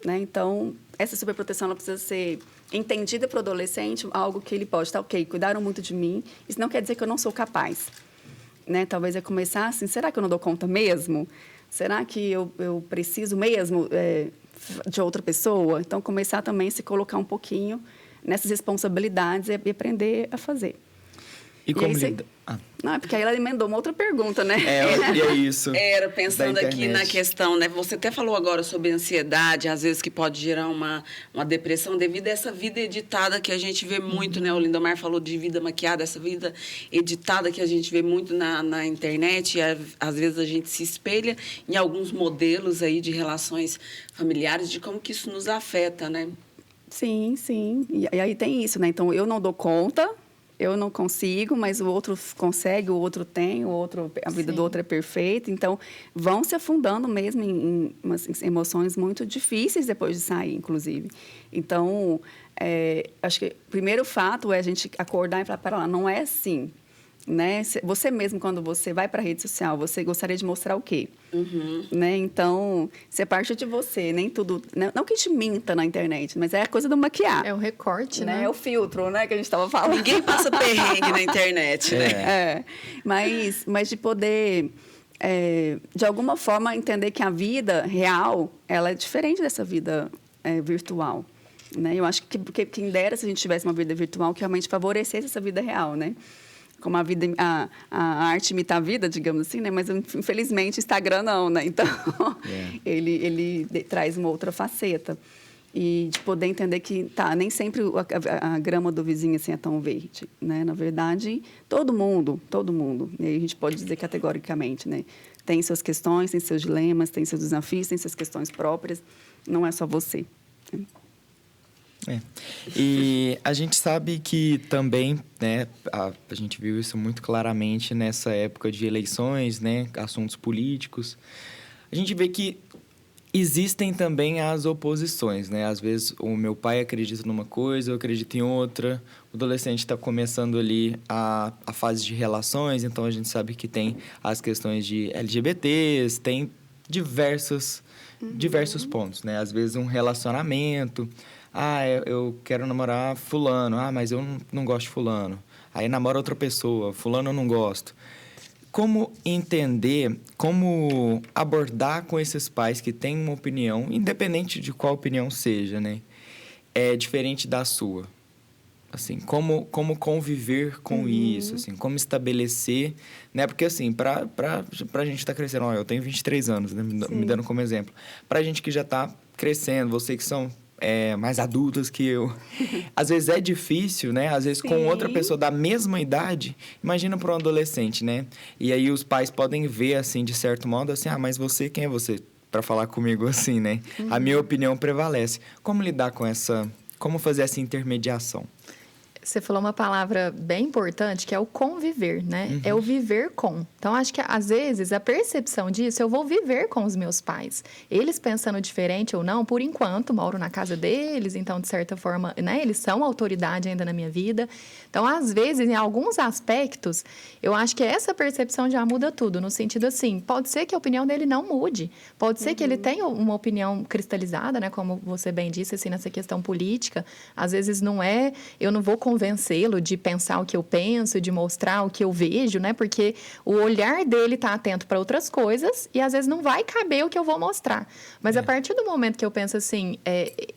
Né? Então, essa superproteção ela precisa ser entendida para o adolescente, algo que ele pode estar, cuidaram muito de mim, isso não quer dizer que eu não sou capaz. Né? Talvez é começar assim, será que eu não dou conta mesmo? Será que eu preciso mesmo de outra pessoa? Então, começar também a se colocar um pouquinho nessas responsabilidades e aprender a fazer. E como lida? Não, é porque aí ela emendou uma outra pergunta, né? E é isso. Era pensando aqui na questão, né? Você até falou agora sobre ansiedade, às vezes que pode gerar uma depressão devido a essa vida editada que a gente vê muito, né? O Lindomar falou de vida maquiada, essa vida editada que a gente vê muito na internet. E às vezes a gente se espelha em alguns modelos aí de relações familiares, de como que isso nos afeta, né? Sim, sim. E aí tem isso, né? Então, eu não dou conta, eu não consigo, mas o outro consegue, o outro tem, a vida do outro é perfeita. Então, vão se afundando mesmo em emoções muito difíceis depois de sair, inclusive. Então, acho que o primeiro fato é a gente acordar e falar, para lá, não é assim. Né? Você mesmo, quando você vai para a rede social, você gostaria de mostrar o quê? Né? Então, se parte de você, nem tudo... Não que te minta na internet, mas é a coisa do maquiar. É o recorte, né? É o filtro, né? Que a gente estava falando. Ninguém passa perrengue na internet, né? Mas de poder, de alguma forma, entender que a vida real, ela é diferente dessa vida virtual. Né? Eu acho que quem dera se a gente tivesse uma vida virtual que realmente favorecesse essa vida real, né? Como a arte imita a vida, digamos assim, né? Mas, infelizmente, o Instagram não, né? Então, ele traz uma outra faceta. E de poder entender que, nem sempre a grama do vizinho assim, é tão verde, né? Na verdade, todo mundo, e aí a gente pode dizer categoricamente, né? Tem suas questões, tem seus dilemas, tem seus desafios, tem suas questões próprias. Não é só você. E a gente sabe que também, né, a gente viu isso muito claramente nessa época de eleições, né, assuntos políticos. A gente vê que Existem também as oposições, né? Às vezes o meu pai acredita numa coisa, eu acredito em outra. O adolescente está começando ali a fase de relações, então a gente sabe que tem as questões de LGBTs, tem diversos pontos, né? Às vezes um relacionamento. Ah, eu quero namorar fulano. Ah, mas eu não gosto de fulano. Aí namora outra pessoa. Fulano eu não gosto. Como entender, como abordar com esses pais que têm uma opinião, independente de qual opinião seja, né? É diferente da sua. Assim, como conviver com isso, assim, como estabelecer, né? Porque, assim, pra gente estar crescendo, ó, eu tenho 23 anos, né? Me dando como exemplo. Pra gente que já tá crescendo, vocês que são mais adultas que eu, às vezes é difícil, né? Às vezes com outra pessoa da mesma idade, imagina para um adolescente, né? E aí os pais podem ver, assim, de certo modo, assim, ah, mas você, quem é você para falar comigo assim, né? A minha opinião prevalece. Como lidar com como fazer essa intermediação? Você falou uma palavra bem importante, que é o conviver, né? É o viver com. Então, acho que, às vezes, a percepção disso, eu vou viver com os meus pais. Eles pensando diferente ou não, por enquanto, moro na casa deles, então, de certa forma, né? Eles são autoridade ainda na minha vida. Então, às vezes, em alguns aspectos, eu acho que essa percepção já muda tudo, no sentido assim, pode ser que a opinião dele não mude, pode ser que ele tenha uma opinião cristalizada, né? Como você bem disse, assim, nessa questão política. Às vezes, eu não vou convencê-lo de pensar o que eu penso, de mostrar o que eu vejo, né? Porque o olhar dele está atento para outras coisas e às vezes não vai caber o que eu vou mostrar. Mas a partir do momento que eu penso assim,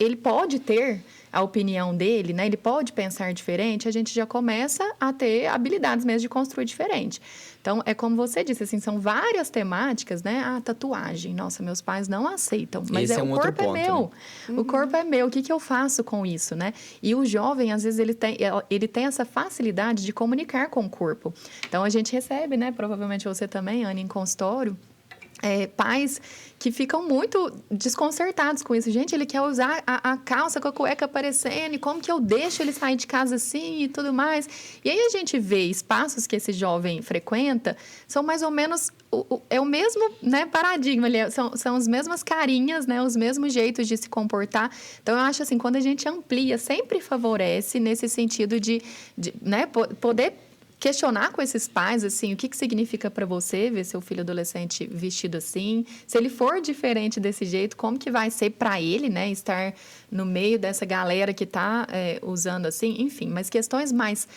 ele pode ter a opinião dele, né? Ele pode pensar diferente, a gente já começa a ter habilidades mesmo de construir diferente. Então, é como você disse, assim, são várias temáticas, né? Ah, tatuagem. Nossa, meus pais não aceitam. Mas Esse é um o outro corpo ponto, é meu. né? O corpo é meu. O que eu faço com isso, né? E o jovem, às vezes, ele tem essa facilidade de comunicar com o corpo. Então, a gente recebe, né? Provavelmente você também, Ana, em consultório, pais que ficam muito desconcertados com isso. Gente, ele quer usar a calça com a cueca aparecendo, e como que eu deixo ele sair de casa assim e tudo mais? E aí a gente vê espaços que esse jovem frequenta, são mais ou menos o mesmo, né, paradigma, são as mesmas carinhas, né, os mesmos jeitos de se comportar. Então, eu acho assim, quando a gente amplia, sempre favorece nesse sentido de né, poder questionar com esses pais, assim, o que significa para você ver seu filho adolescente vestido assim? Se ele for diferente desse jeito, como que vai ser para ele, né? Estar no meio dessa galera que está usando assim? Enfim, mas questões mais,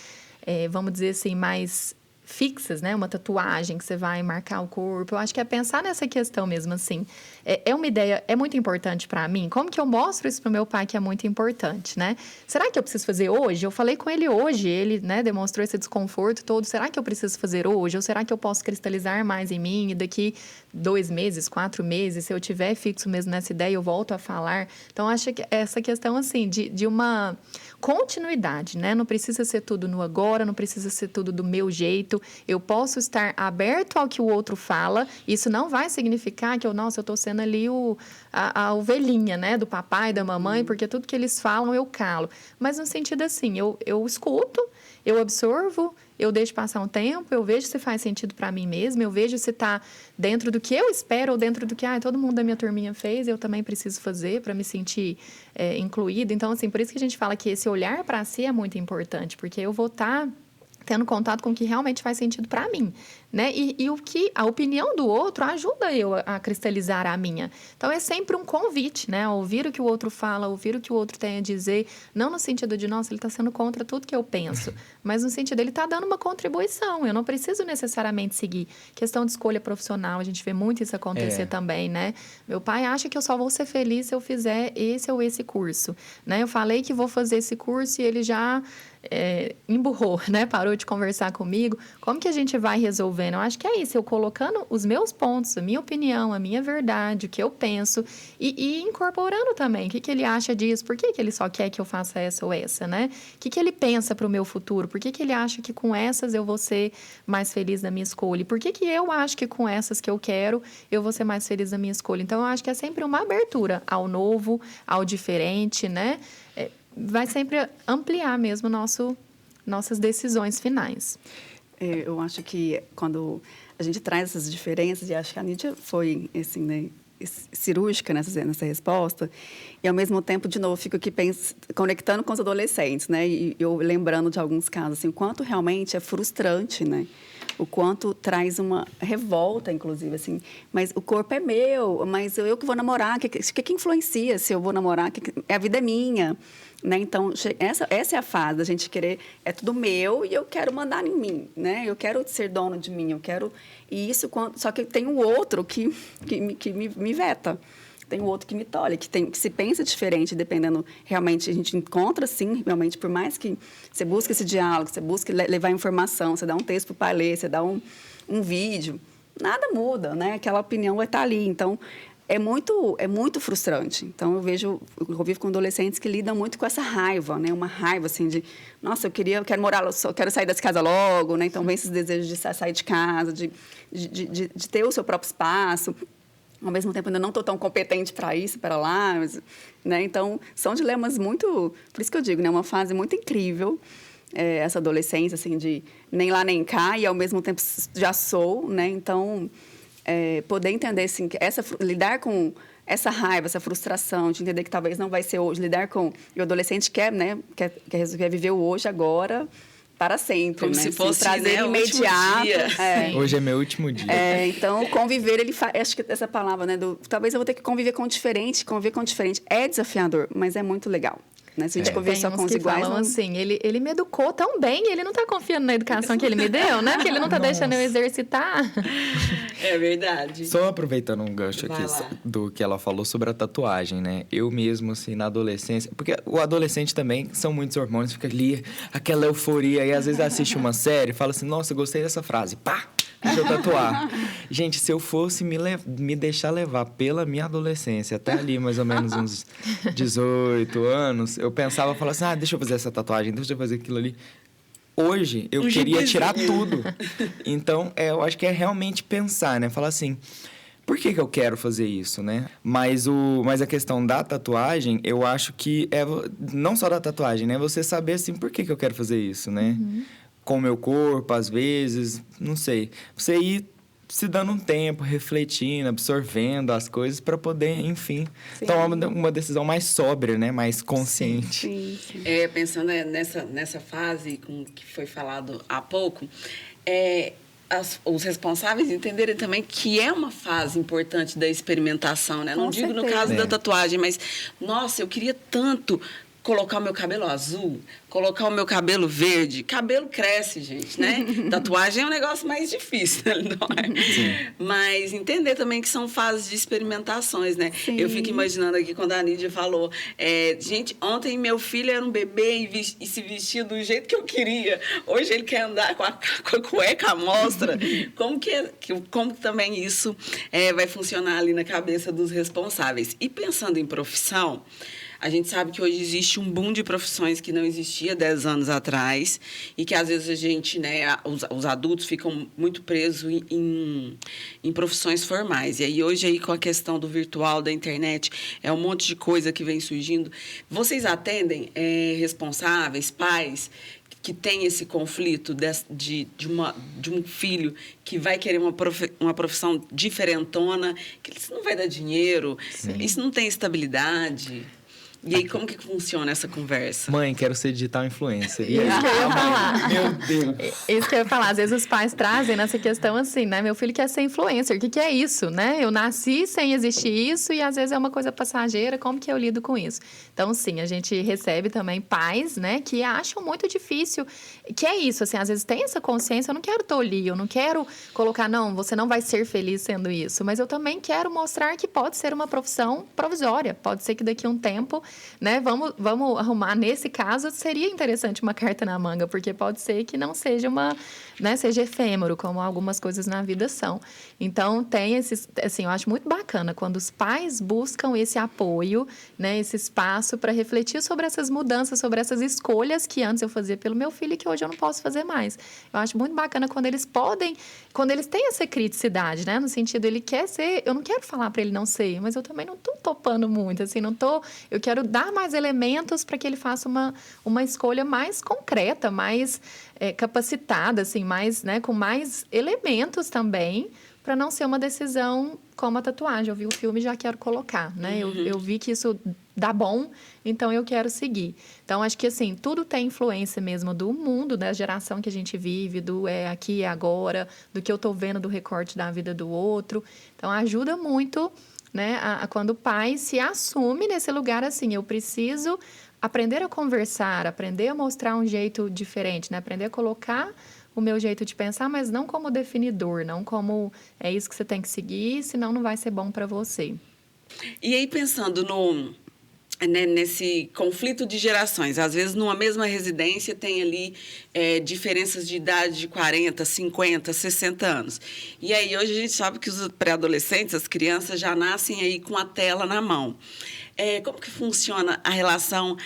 vamos dizer assim, mais fixas, né? Uma tatuagem que você vai marcar o corpo. Eu acho que é pensar nessa questão mesmo, assim. É uma ideia, é muito importante para mim. Como que eu mostro isso para o meu pai que é muito importante, né? Será que eu preciso fazer hoje? Eu falei com ele hoje, ele, né, demonstrou esse desconforto todo. Será que eu preciso fazer hoje? Ou será que eu posso cristalizar mais em mim e daqui 2 meses, 4 meses, se eu tiver fixo mesmo nessa ideia, eu volto a falar? Então, acho que essa questão, assim, de uma continuidade, né? Não precisa ser tudo no agora, não precisa ser tudo do meu jeito. Eu posso estar aberto ao que o outro fala. Isso não vai significar que eu estou sendo ali a ovelhinha, né? Do papai, da mamãe, porque tudo que eles falam eu calo. Mas no sentido assim, eu escuto, eu absorvo, eu deixo passar um tempo, eu vejo se faz sentido para mim mesma, eu vejo se está dentro do que eu espero ou dentro do que todo mundo da minha turminha fez, eu também preciso fazer para me sentir incluída. Então, assim, por isso que a gente fala que esse olhar para si é muito importante, porque eu vou estar tendo contato com o que realmente faz sentido para mim, né? E o que a opinião do outro ajuda eu a cristalizar a minha. Então, é sempre um convite, né? Ouvir o que o outro fala, ouvir o que o outro tem a dizer, não no sentido de, nossa, ele está sendo contra tudo que eu penso, mas no sentido ele está dando uma contribuição, eu não preciso necessariamente seguir. Questão de escolha profissional, a gente vê muito isso acontecer também, né? Meu pai acha que eu só vou ser feliz se eu fizer esse ou esse curso, né? Eu falei que vou fazer esse curso e ele já emburrou, né? Parou de conversar comigo. Como que a gente vai resolvendo? Eu acho que é isso, eu colocando os meus pontos, a minha opinião, a minha verdade, o que eu penso e incorporando também. O que ele acha disso? Por que ele só quer que eu faça essa ou essa, né? O que ele pensa para o meu futuro? Por que ele acha que com essas eu vou ser mais feliz na minha escolha? E por que eu acho que com essas que eu quero eu vou ser mais feliz na minha escolha? Então, eu acho que é sempre uma abertura ao novo, ao diferente, né? Vai sempre ampliar mesmo nossas decisões finais. Eu acho que quando a gente traz essas diferenças, e acho que a Nídia foi, assim, né, cirúrgica nessa resposta. E, ao mesmo tempo, de novo, fico aqui conectando com os adolescentes, né? E eu lembrando de alguns casos, assim, o quanto realmente é frustrante, né? O quanto traz uma revolta, inclusive, assim. Mas o corpo é meu, mas eu que vou namorar. O que influencia se eu vou namorar? A vida é minha, né? Então, essa é a fase da gente querer... É tudo meu e eu quero mandar em mim, né? Eu quero ser dono de mim, eu quero... E isso, só que tem um outro que me veta. Tem um outro que me tolhe, que se pensa diferente, dependendo, realmente, a gente encontra, sim, realmente, por mais que você busque esse diálogo, você busque levar informação, você dá um texto para o pai ler, você dá um vídeo, nada muda, né? Aquela opinião vai estar ali. Então, é muito frustrante. Então, eu convivo com adolescentes que lidam muito com essa raiva, né? Uma raiva, assim, de, nossa, eu quero morar, eu quero sair dessa casa logo, né? Então, vem esses desejos de sair de casa, de ter o seu próprio espaço. Ao mesmo tempo, ainda não estou tão competente para isso, para lá, né? Então, são dilemas muito... Por isso que eu digo, né? Uma fase muito incrível, essa adolescência, assim, de nem lá nem cá, e, ao mesmo tempo, já sou, né? Então, poder entender, assim, lidar com essa raiva, essa frustração, de entender que talvez não vai ser hoje, lidar com... E o adolescente quer, né? Quer viver o hoje, agora... para sempre, como né? se fosse, prazer né, imediato. Hoje é meu último dia. Então, conviver, acho que essa palavra, né? Talvez eu vou ter que conviver com o diferente. Conviver com o diferente é desafiador, mas é muito legal. Né? Se a gente conviver só com os iguais... Falam assim, ele me educou tão bem, ele não está confiando na educação que ele me deu, né? Que ele não está deixando eu exercitar. É verdade. Só aproveitando um gancho aqui do que ela falou sobre a tatuagem, né? Eu mesmo, assim, na adolescência... Porque o adolescente também, são muitos hormônios, fica ali, aquela euforia. E às vezes assiste uma série e fala assim, nossa, gostei dessa frase. Pá! Deixa eu tatuar. Gente, se eu fosse me deixar levar pela minha adolescência, até ali mais ou menos uns 18 anos, eu pensava, falava assim, deixa eu fazer essa tatuagem, deixa eu fazer aquilo ali. Hoje, eu queria tirar tudo. Então, eu acho que é realmente pensar, né? Falar assim, por que eu quero fazer isso, né? Mas a questão da tatuagem, eu acho que não só da tatuagem, né? Você saber, assim, por que eu quero fazer isso, né? Uhum. Com o meu corpo, às vezes, não sei. Você ir se dando um tempo, refletindo, absorvendo as coisas para poder, enfim, tomar uma decisão mais sóbria, né? Mais consciente. Sim. Pensando nessa fase com que foi falado há pouco, os responsáveis entenderem também que é uma fase importante da experimentação, né? Não digo no caso da tatuagem, mas, nossa, eu queria tanto colocar o meu cabelo azul, colocar o meu cabelo verde. Cabelo cresce, gente, né? Tatuagem é um negócio mais difícil, né? Não é? Mas entender também que são fases de experimentações, né? Sim. Eu fico imaginando aqui quando a Nídia falou, gente, ontem meu filho era um bebê e se vestia do jeito que eu queria. Hoje ele quer andar com a cueca à mostra. Como que também isso vai funcionar ali na cabeça dos responsáveis? E pensando em profissão, a gente sabe que hoje existe um boom de profissões que não existia 10 anos atrás e que, às vezes, a gente, né, os adultos ficam muito presos em profissões formais. E aí, hoje, aí, com a questão do virtual, da internet, um monte de coisa que vem surgindo. Vocês atendem responsáveis, pais, que tem esse conflito de um filho que vai querer uma profissão diferentona, que isso não vai dar dinheiro, isso não tem estabilidade... E aí, como que funciona essa conversa? Mãe, quero ser digital influencer. Isso que eu ia falar. Meu Deus. Isso que eu ia falar. Às vezes os pais trazem nessa questão assim, né? Meu filho quer ser influencer. O que é isso, né? Eu nasci sem existir isso e às vezes é uma coisa passageira. Como que eu lido com isso? Então, sim, a gente recebe também pais, né? Que acham muito difícil. Que é isso, assim, às vezes tem essa consciência. Eu não quero tolir, eu não quero colocar, não, você não vai ser feliz sendo isso. Mas eu também quero mostrar que pode ser uma profissão provisória. Pode ser que daqui a um tempo... né? Vamos arrumar, nesse caso, seria interessante uma carta na manga, porque pode ser que não seja seja efêmero, como algumas coisas na vida são. Então, tem assim, eu acho muito bacana quando os pais buscam esse apoio, né? Esse espaço para refletir sobre essas mudanças, sobre essas escolhas que antes eu fazia pelo meu filho e que hoje eu não posso fazer mais. Eu acho muito bacana quando eles têm essa criticidade, né? No sentido, ele quer ser, eu não quero falar para ele não ser, mas eu também não estou topando muito, assim, eu quero dar mais elementos para que ele faça uma escolha mais concreta, mais capacitada, assim, mais, né, com mais elementos também, para não ser uma decisão como a tatuagem. Eu vi o filme e já quero colocar, né? Eu vi que isso dá bom, então eu quero seguir. Então, acho que, assim, tudo tem influência mesmo do mundo, da geração que a gente vive, do aqui e agora, do que eu estou vendo do recorte da vida do outro. Então, ajuda muito, né, a quando o pai se assume nesse lugar assim, eu preciso aprender a conversar, aprender a mostrar um jeito diferente, né? Aprender a colocar o meu jeito de pensar, mas não como definidor, não como é isso que você tem que seguir, senão não vai ser bom para você. E aí, pensando nesse conflito de gerações, às vezes numa mesma residência tem ali diferenças de idade de 40, 50, 60 anos. E aí hoje a gente sabe que os pré-adolescentes, as crianças já nascem aí com a tela na mão. Como que funciona a relação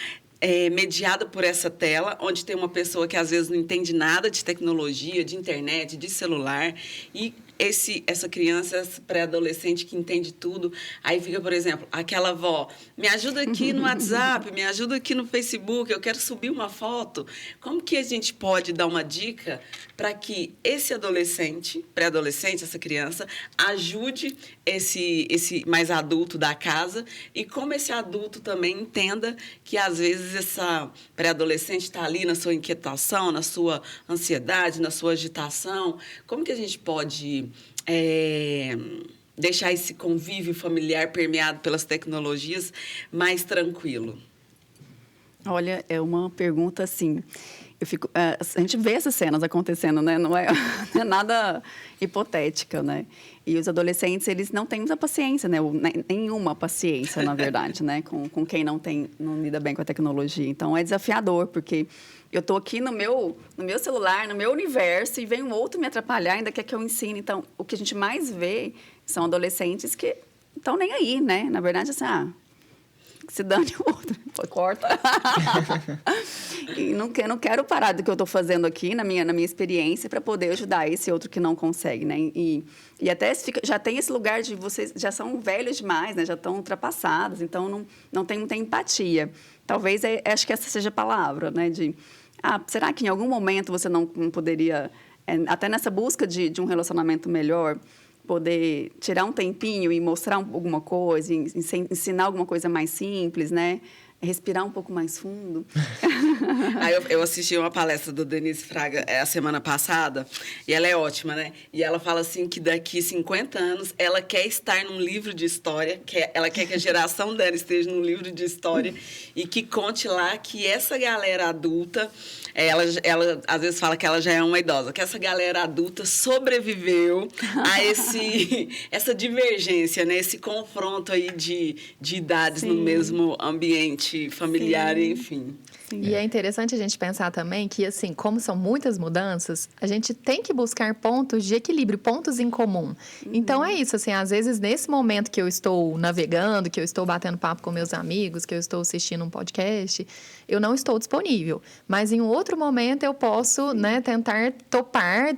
mediada por essa tela, onde tem uma pessoa que às vezes não entende nada de tecnologia, de internet, de celular, e essa criança, esse pré-adolescente que entende tudo, aí fica, por exemplo, aquela avó, me ajuda aqui no WhatsApp, me ajuda aqui no Facebook, eu quero subir uma foto. Como que a gente pode dar uma dica para que esse adolescente, pré-adolescente, essa criança, ajude esse mais adulto da casa, e como esse adulto também entenda que, às vezes, essa pré-adolescente está ali na sua inquietação, na sua ansiedade, na sua agitação. Como que a gente pode deixar esse convívio familiar permeado pelas tecnologias mais tranquilo? Olha, é uma pergunta assim. A gente vê essas cenas acontecendo, né? Não é nada hipotética, né? E os adolescentes, eles não têm muita paciência, né? Nenhuma paciência, na verdade, né? Com quem não lida bem com a tecnologia. Então, é desafiador, porque eu estou aqui no meu celular, no meu universo, e vem um outro me atrapalhar, ainda quer que eu ensine. Então, o que a gente mais vê são adolescentes que estão nem aí, né? Na verdade, assim, se dane o outro, corta. E não quero parar do que eu estou fazendo aqui na minha experiência para poder ajudar esse outro que não consegue, né? E até já tem esse lugar de vocês já são velhos demais, né? Já estão ultrapassados, então não tem muita empatia. Talvez acho que essa seja a palavra, né? Será que em algum momento você não poderia, até nessa busca de um relacionamento melhor, poder tirar um tempinho e mostrar alguma coisa, ensinar alguma coisa mais simples, né? Respirar um pouco mais fundo. Eu assisti uma palestra do Denise Fraga a semana passada, e ela é ótima, né? E ela fala assim que daqui 50 anos ela quer estar num livro de história, ela quer que a geração dela esteja num livro de história e que conte lá que essa galera adulta, ela às vezes fala que ela já é uma idosa, que essa galera adulta sobreviveu a essa divergência, né? Esse confronto aí de idades no mesmo ambiente familiar, enfim. Sim. E é interessante a gente pensar também que, assim, como são muitas mudanças, a gente tem que buscar pontos de equilíbrio, pontos em comum. Então, é isso, assim, às vezes, nesse momento que eu estou navegando, que eu estou batendo papo com meus amigos, que eu estou assistindo um podcast, eu não estou disponível. Mas, em um outro momento, eu posso, né, tentar topar,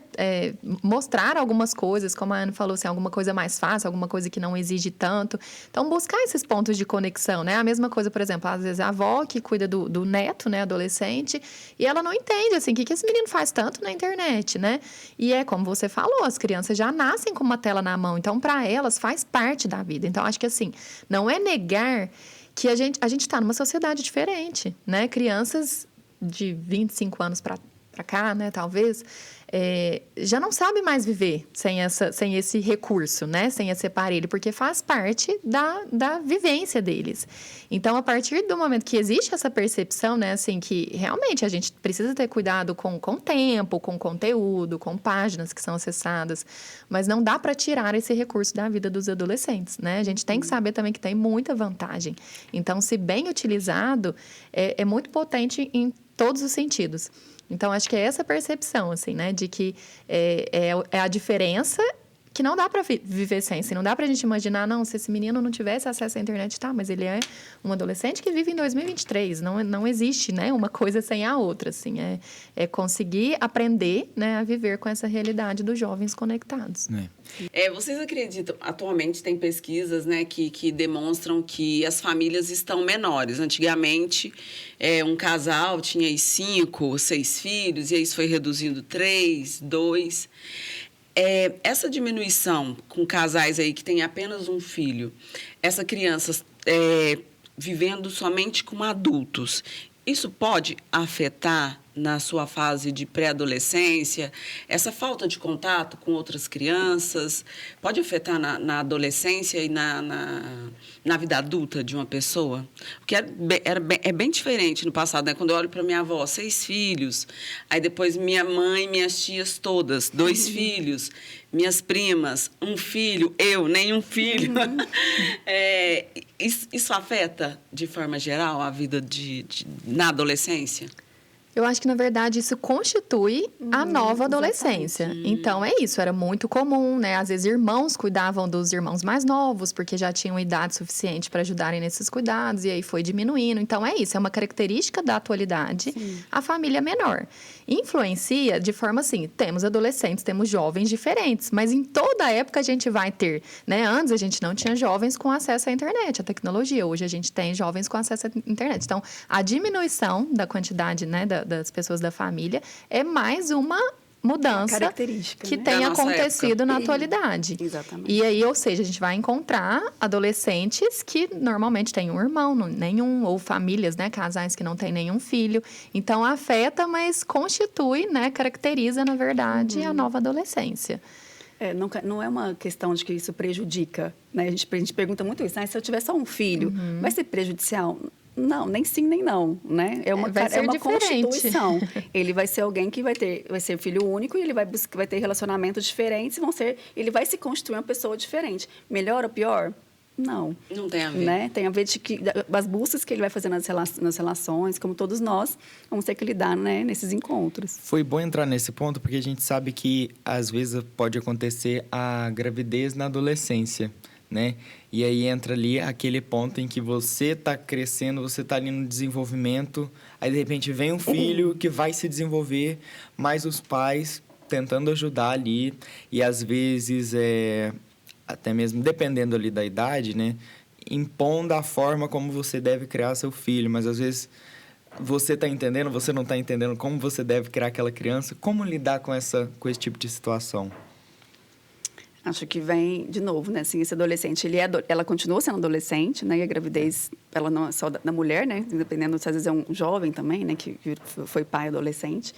mostrar algumas coisas, como a Ana falou, assim, alguma coisa mais fácil, alguma coisa que não exige tanto. Então, buscar esses pontos de conexão, né? A mesma coisa, por exemplo, às vezes a avó que cuida do neto, né, adolescente, e ela não entende, assim, o que esse menino faz tanto na internet, né? E como você falou, as crianças já nascem com uma tela na mão, então, para elas, faz parte da vida. Então, acho que, assim, não é negar que a gente está numa sociedade diferente, né? Crianças de 25 anos para cá, né, talvez, já não sabe mais viver sem esse recurso, né? Sem esse aparelho, porque faz parte da vivência deles. Então, a partir do momento que existe essa percepção, né, assim, que realmente a gente precisa ter cuidado com tempo, com conteúdo, com páginas que são acessadas, mas não dá para tirar esse recurso da vida dos adolescentes, né? A gente tem que saber também que tem muita vantagem. Então, se bem utilizado, é muito potente em todos os sentidos. Então, acho que é essa percepção, assim, né? De que é a diferença que não dá para viver sem. Assim, não dá para a gente imaginar, não, se esse menino não tivesse acesso à internet, tá, mas ele é um adolescente que vive em 2023. Não existe, né, uma coisa sem a outra, assim. É conseguir aprender, né, a viver com essa realidade dos jovens conectados. Vocês acreditam, atualmente tem pesquisas, né, que demonstram que as famílias estão menores. Antigamente, um casal tinha aí 5, 6 filhos, e aí isso foi reduzindo 3, 2. Essa diminuição com casais aí que têm apenas um filho, essa criança vivendo somente com adultos, isso pode afetar na sua fase de pré-adolescência, essa falta de contato com outras crianças, pode afetar na adolescência e na vida adulta de uma pessoa? Porque é bem diferente no passado, né? Quando eu olho para minha avó, 6 filhos, aí depois minha mãe, minhas tias todas, 2 filhos, minhas primas, 1 filho, eu, nenhum filho. Isso afeta, de forma geral, a vida na adolescência? Eu acho que, na verdade, isso constitui a nova adolescência. Então, é isso. Era muito comum, né? Às vezes, irmãos cuidavam dos irmãos mais novos, porque já tinham idade suficiente para ajudarem nesses cuidados, e aí foi diminuindo. Então, é isso. É uma característica da atualidade, a família menor. Influencia de forma assim, temos adolescentes, temos jovens diferentes, mas em toda época a gente vai ter, né? Antes a gente não tinha jovens com acesso à internet, à tecnologia. Hoje a gente tem jovens com acesso à internet. Então, a diminuição da quantidade, né, das pessoas da família é mais uma mudança característica, que né? tem Da nossa acontecido época. na atualidade. Exatamente. E aí, ou seja, a gente vai encontrar adolescentes que normalmente têm um irmão, nenhum, ou famílias, né, casais que não têm nenhum filho. Então, afeta, mas constitui, né, caracteriza, na verdade, a nova adolescência. Não é uma questão de que isso prejudica, né? A gente pergunta muito isso, se eu tiver só um filho, vai ser prejudicial? Não, nem sim, nem não, né? Vai ser diferente. Constituição. Ele vai ser alguém que vai ser filho único e ele vai ter relacionamentos diferentes ele vai se constituir uma pessoa diferente. Melhor ou pior? Não. Não tem a ver. Né? Tem a ver das buscas que ele vai fazer nas relações, como todos nós vamos ter que lidar, né, nesses encontros. Foi bom entrar nesse ponto porque a gente sabe que às vezes pode acontecer a gravidez na adolescência, né? E aí entra ali aquele ponto em que você está crescendo, você está ali no desenvolvimento, aí de repente vem um filho que vai se desenvolver, mas os pais tentando ajudar ali e às vezes até mesmo dependendo ali da idade, né, impondo a forma como você deve criar seu filho, mas às vezes você está entendendo, você não está entendendo como você deve criar aquela criança, como lidar com esse tipo de situação? Acho que vem, de novo, né? Assim, esse adolescente, ela continua sendo adolescente, né? E a gravidez, ela não é só da mulher, né? Dependendo, às vezes é um jovem também, né? Que foi pai adolescente.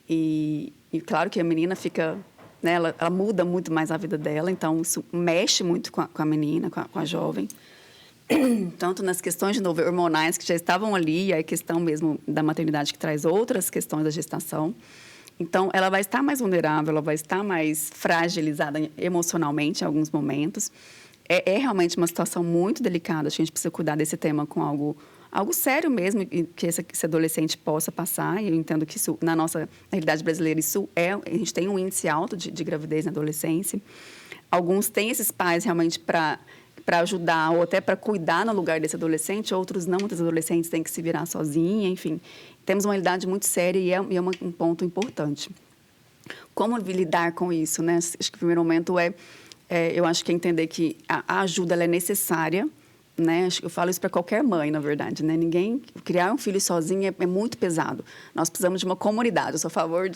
E claro que a menina fica, né? Ela muda muito mais a vida dela, então isso mexe muito com a menina, com a jovem. Tanto nas questões, de novo, hormonais que já estavam ali, e a questão mesmo da maternidade que traz outras questões da gestação. Então, ela vai estar mais vulnerável, ela vai estar mais fragilizada emocionalmente em alguns momentos. É realmente uma situação muito delicada. Acho que a gente precisa cuidar desse tema com algo sério mesmo, que esse adolescente possa passar. E eu entendo que isso, na nossa realidade brasileira, a gente tem um índice alto de gravidez na adolescência. Alguns têm esses pais realmente para ajudar ou até para cuidar no lugar desse adolescente, outros não, muitos adolescentes têm que se virar sozinha, enfim. Temos uma realidade muito séria e é um ponto importante. Como lidar com isso, né? Acho que o primeiro momento eu acho que é entender que a ajuda ela é necessária, né? Eu falo isso para qualquer mãe, na verdade, né? Criar um filho sozinho é muito pesado. Nós precisamos de uma comunidade. Eu sou a favor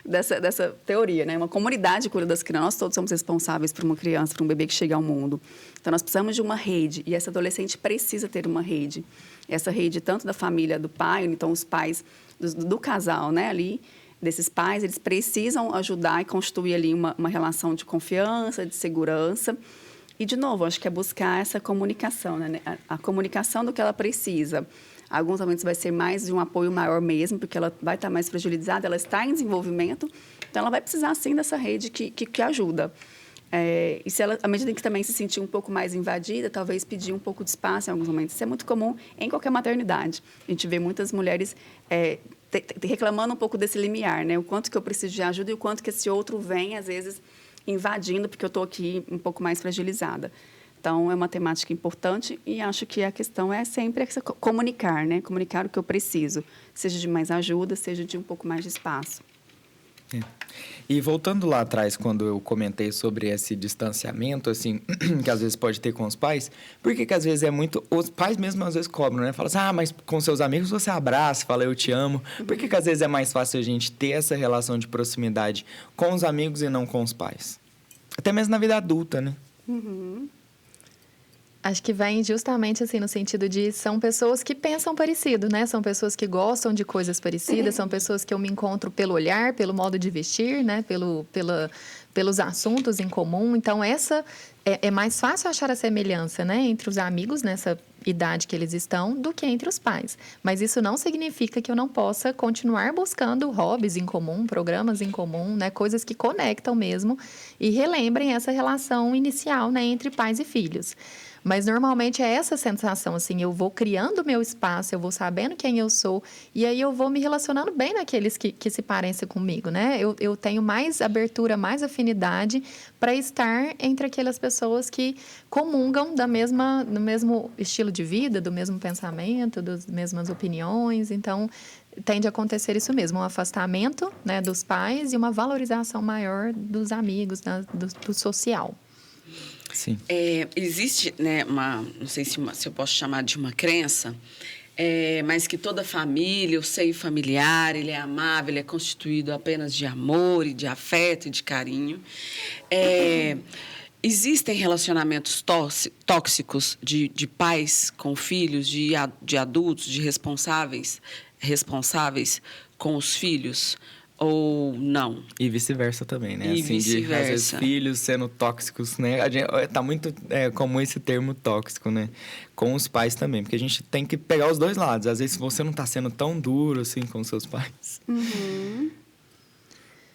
dessa teoria, né? Uma comunidade cuida das crianças. Nós todos somos responsáveis por uma criança, por um bebê que chega ao mundo. Então, nós precisamos de uma rede. E essa adolescente precisa ter uma rede. Essa rede tanto da família do pai, então os pais do casal, né? Ali, desses pais, eles precisam ajudar e construir ali uma relação de confiança, de segurança. E, de novo, acho que é buscar essa comunicação, né? A comunicação do que ela precisa. Alguns momentos vai ser mais de um apoio maior mesmo, porque ela vai estar mais fragilizada, ela está em desenvolvimento, então ela vai precisar, sim, dessa rede que ajuda. E se ela, à medida que também se sentir um pouco mais invadida, talvez pedir um pouco de espaço em alguns momentos. Isso é muito comum em qualquer maternidade. A gente vê muitas mulheres reclamando um pouco desse limiar, né? O quanto que eu preciso de ajuda e o quanto que esse outro vem, às vezes, invadindo, porque eu estou aqui um pouco mais fragilizada. Então, é uma temática importante e acho que a questão é sempre comunicar, né? Comunicar o que eu preciso, seja de mais ajuda, seja de um pouco mais de espaço. E voltando lá atrás, quando eu comentei sobre esse distanciamento, assim, que às vezes pode ter com os pais, por que às vezes é muito... Os pais mesmo às vezes cobram, né? Falam assim, mas com seus amigos você abraça, fala eu te amo. Por que às vezes é mais fácil a gente ter essa relação de proximidade com os amigos e não com os pais? Até mesmo na vida adulta, né? Acho que vem justamente assim no sentido de são pessoas que pensam parecido, né? São pessoas que gostam de coisas parecidas, são pessoas que eu me encontro pelo olhar, pelo modo de vestir, né? Pelos assuntos em comum. Então, essa é mais fácil achar a semelhança, né? Entre os amigos nessa idade que eles estão do que entre os pais. Mas isso não significa que eu não possa continuar buscando hobbies em comum, programas em comum, né? Coisas que conectam mesmo e relembrem essa relação inicial, né? Entre pais e filhos. Mas, normalmente, é essa sensação, assim, eu vou criando o meu espaço, eu vou sabendo quem eu sou, e aí eu vou me relacionando bem naqueles que se parecem comigo, né? Eu tenho mais abertura, mais afinidade para estar entre aquelas pessoas que comungam do mesmo estilo de vida, do mesmo pensamento, das mesmas opiniões. Então, tende a acontecer isso mesmo, um afastamento, né, dos pais e uma valorização maior dos amigos, do social. Sim. Existe, né, não sei se eu posso chamar de uma crença, mas que toda família, o seio familiar, ele é amável, ele é constituído apenas de amor e de afeto e de carinho. Existem relacionamentos tóxicos de pais com filhos, de adultos, de responsáveis com os filhos? Ou não? E vice-versa também, né? E assim, vice-versa. Às vezes, filhos sendo tóxicos, né? Tá muito comum esse termo tóxico, né? Com os pais também, porque a gente tem que pegar os dois lados. Às vezes, você não tá sendo tão duro, assim, com seus pais.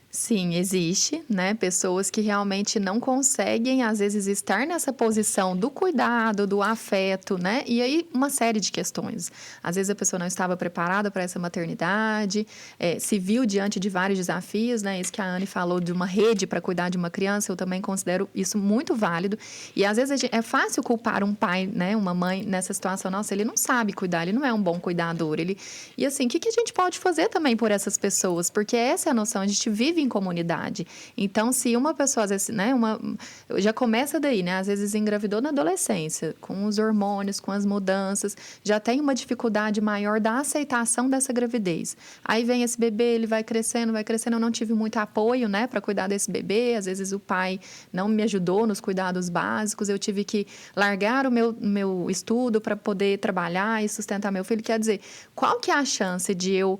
Sim, existe, né? Pessoas que realmente não conseguem, às vezes, estar nessa posição do cuidado, do afeto, né? E aí, uma série de questões. Às vezes, a pessoa não estava preparada para essa maternidade, se viu diante de vários desafios, né? Isso que a Anne falou de uma rede para cuidar de uma criança, eu também considero isso muito válido. E, às vezes, é fácil culpar um pai, né? Uma mãe nessa situação. Nossa, ele não sabe cuidar, ele não é um bom cuidador. E, assim, o que a gente pode fazer também por essas pessoas? Porque essa é a noção, a gente vive em comunidade. Então, se uma pessoa, às vezes, né, já começa daí, né? Às vezes engravidou na adolescência, com os hormônios, com as mudanças, já tem uma dificuldade maior da aceitação dessa gravidez. Aí vem esse bebê, ele vai crescendo, eu não tive muito apoio, né, para cuidar desse bebê, às vezes o pai não me ajudou nos cuidados básicos, eu tive que largar o meu estudo para poder trabalhar e sustentar meu filho. Quer dizer, qual que é a chance de eu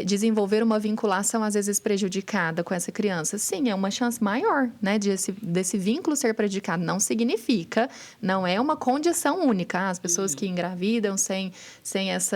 desenvolver uma vinculação, às vezes, prejudicada com essa criança? Sim, é uma chance maior, né, desse vínculo ser prejudicado. Não significa, não é uma condição única. As pessoas que engravidam sem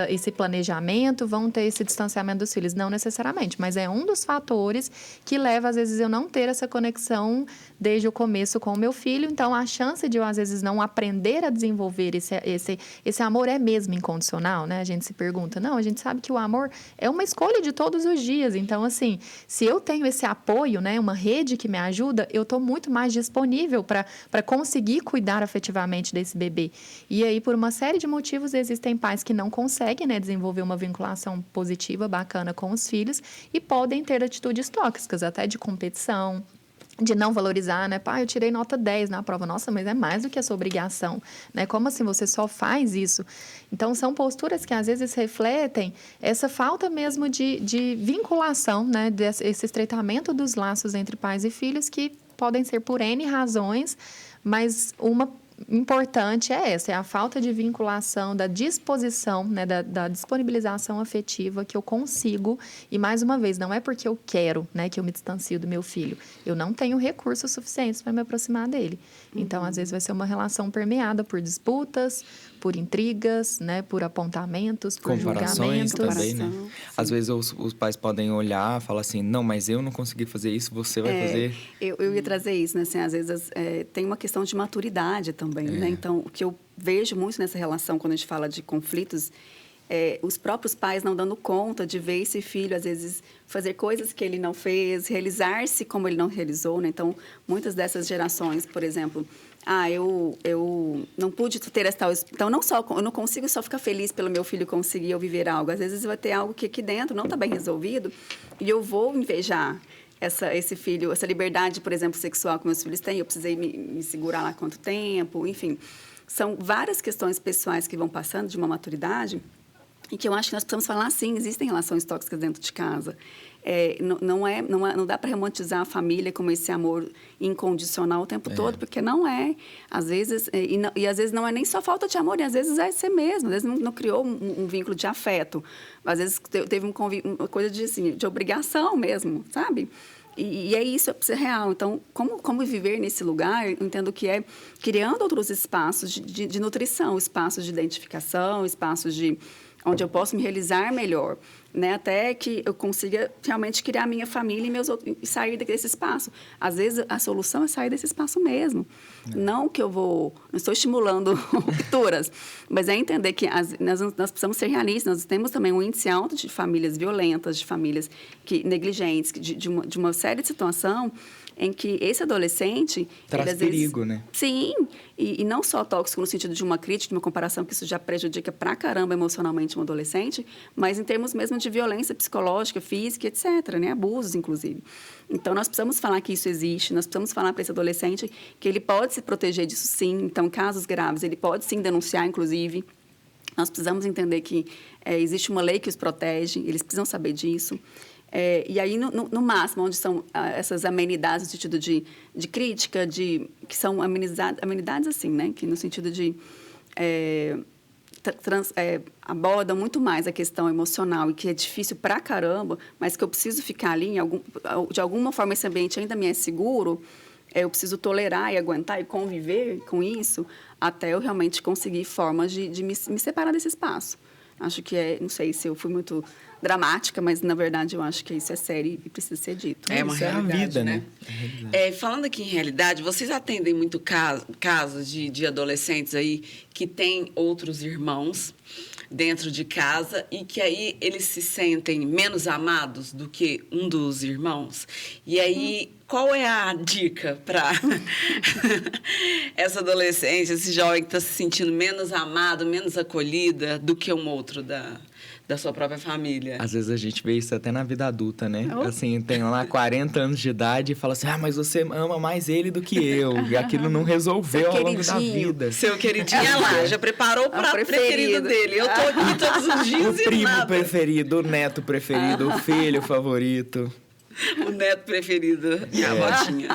esse planejamento vão ter esse distanciamento dos filhos. Não necessariamente, mas é um dos fatores que leva, às vezes, eu não ter essa conexão desde o começo com o meu filho. Então, a chance de eu, às vezes, não aprender a desenvolver esse amor é mesmo incondicional, né? A gente se pergunta. Não, a gente sabe que o amor é uma escolha de todos os dias. Então, assim, se eu tenho esse apoio, né, uma rede que me ajuda, eu estou muito mais disponível para conseguir cuidar afetivamente desse bebê. E aí, por uma série de motivos, existem pais que não conseguem, né, desenvolver uma vinculação positiva, bacana com os filhos e podem ter atitudes tóxicas, até de competição, de não valorizar, né? Pai, eu tirei nota 10 na prova. Nossa, mas é mais do que a sua obrigação, né? Como assim você só faz isso? Então, são posturas que, às vezes, refletem essa falta mesmo de vinculação, né? Esse estreitamento dos laços entre pais e filhos que podem ser por N razões, mas uma importante é essa, é a falta de vinculação, da disposição, né, da disponibilização afetiva que eu consigo. E, mais uma vez, não é porque eu quero, né, que eu me distancio do meu filho. Eu não tenho recursos suficientes para me aproximar dele. Então, às vezes, vai ser uma relação permeada por disputas, por intrigas, né, por apontamentos, por comparações julgamentos. também, né? Às vezes os pais podem olhar e falar assim, não, mas eu não consegui fazer isso, você vai fazer. Eu ia trazer isso, né? Assim, às vezes tem uma questão de maturidade também, né? Então, o que eu vejo muito nessa relação, quando a gente fala de conflitos, os próprios pais não dando conta de ver esse filho, às vezes, fazer coisas que ele não fez, realizar-se como ele não realizou, né? Então, muitas dessas gerações, por exemplo, eu não pude ter essa tal... Então, eu não consigo só ficar feliz pelo meu filho conseguir ou viver algo. Às vezes, vai ter algo que aqui dentro não está bem resolvido e eu vou invejar. esse filho, essa liberdade, por exemplo, sexual que meus filhos têm, eu precisei me segurar lá quanto tempo, enfim. São várias questões pessoais que vão passando de uma maturidade e que eu acho que nós precisamos falar, sim, existem relações tóxicas dentro de casa. Não dá para romantizar a família como esse amor incondicional o tempo todo, porque não é. Às vezes, e às vezes não é nem só falta de amor, e às vezes é ser mesmo. Às vezes não criou um vínculo de afeto. Às vezes teve uma coisa de obrigação mesmo, sabe? E é isso, é real. Então, como viver nesse lugar, eu entendo que é criando outros espaços de nutrição, espaços de identificação, espaços onde eu posso me realizar melhor, né? Até que eu consiga realmente criar a minha família e sair desse espaço. Às vezes, a solução é sair desse espaço mesmo. Não que não estou estimulando rupturas, mas é entender que nós precisamos ser realistas. Nós temos também um índice alto de famílias violentas, de famílias negligentes, de uma série de situação em que esse adolescente... Traz perigo, né? Sim, e não só tóxico no sentido de uma crítica, de uma comparação, que isso já prejudica pra caramba emocionalmente um adolescente, mas em termos mesmo de violência psicológica, física, etc., né? Abusos, inclusive. Então, nós precisamos falar que isso existe, nós precisamos falar para esse adolescente que ele pode se proteger disso, sim. Então, casos graves, ele pode, sim, denunciar, inclusive. Nós precisamos entender que existe uma lei que os protege, eles precisam saber disso. E aí, no máximo, onde são essas amenidades no sentido de crítica, que são amenidades assim, né? Que no sentido de... abordam muito mais a questão emocional e que é difícil pra caramba, mas que eu preciso ficar ali, de alguma forma esse ambiente ainda me é seguro, eu preciso tolerar e aguentar e conviver com isso até eu realmente conseguir formas de me separar desse espaço. Acho que não sei se eu fui muito dramática, mas, na verdade, eu acho que isso é sério e precisa ser dito. É uma Isso realidade, é a vida, né? Falando aqui em realidade, vocês atendem muito casos de adolescentes aí que têm outros irmãos dentro de casa e que aí eles se sentem menos amados do que um dos irmãos? E aí, qual é a dica para essa adolescente, esse jovem que está se sentindo menos amado, menos acolhida do que um outro da sua própria família? Às vezes a gente vê isso até na vida adulta, né? Oh. Assim, tem lá 40 anos de idade e fala assim, mas você ama mais ele do que eu. E aquilo não resolveu ao longo da vida. Seu queridinho, lá, já preparou o prato preferido dele. Eu tô aqui todos os dias o primo preferido, o neto preferido, o filho favorito. O neto preferido, minha botinha.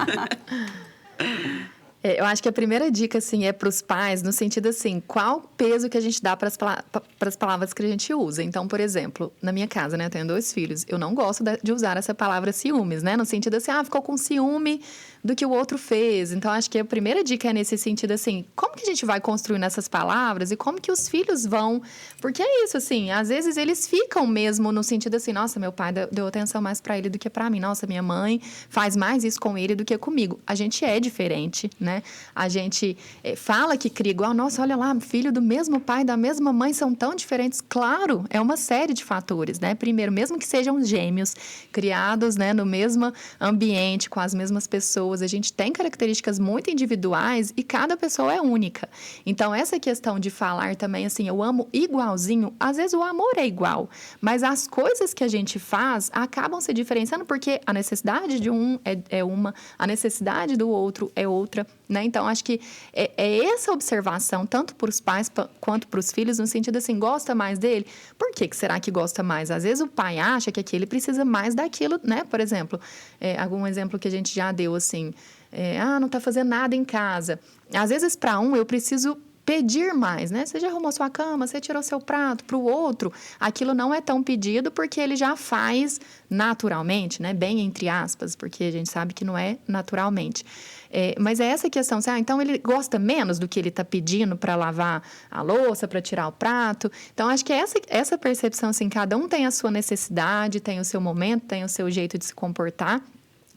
Eu acho que a primeira dica, assim, é para os pais, no sentido, assim, qual o peso que a gente dá para as palavras que a gente usa. Então, por exemplo, na minha casa, né, eu tenho 2 filhos, eu não gosto de usar essa palavra ciúmes, né, no sentido assim, ficou com ciúme do que o outro fez. Então, acho que a primeira dica é nesse sentido, assim, como que a gente vai construindo essas palavras e como que os filhos vão... Porque é isso, assim, às vezes eles ficam mesmo no sentido assim, nossa, meu pai deu atenção mais para ele do que para mim. Nossa, minha mãe faz mais isso com ele do que comigo. A gente é diferente, né? A gente fala que cria igual, nossa, olha lá, filho do mesmo pai, da mesma mãe, são tão diferentes. Claro, é uma série de fatores, né? Primeiro, mesmo que sejam gêmeos, criados, né, no mesmo ambiente, com as mesmas pessoas, a gente tem características muito individuais e cada pessoa é única. Então, essa questão de falar também, assim, eu amo igualzinho, às vezes o amor é igual, mas as coisas que a gente faz acabam se diferenciando porque a necessidade de um é uma, a necessidade do outro é outra, né? Então, acho que é essa observação, tanto para os pais quanto para os filhos, no sentido assim, gosta mais dele? Por que será que gosta mais? Às vezes o pai acha que aquele precisa mais daquilo, né? Por exemplo, algum exemplo que a gente já deu, assim, não está fazendo nada em casa. Às vezes, para um, eu preciso pedir mais, né? Você já arrumou sua cama, você tirou seu prato. Para o outro, aquilo não é tão pedido porque ele já faz naturalmente, né? Bem entre aspas, porque a gente sabe que não é naturalmente. Mas é essa questão, assim, então ele gosta menos do que ele está pedindo para lavar a louça, para tirar o prato. Então, acho que essa percepção, assim, cada um tem a sua necessidade, tem o seu momento, tem o seu jeito de se comportar.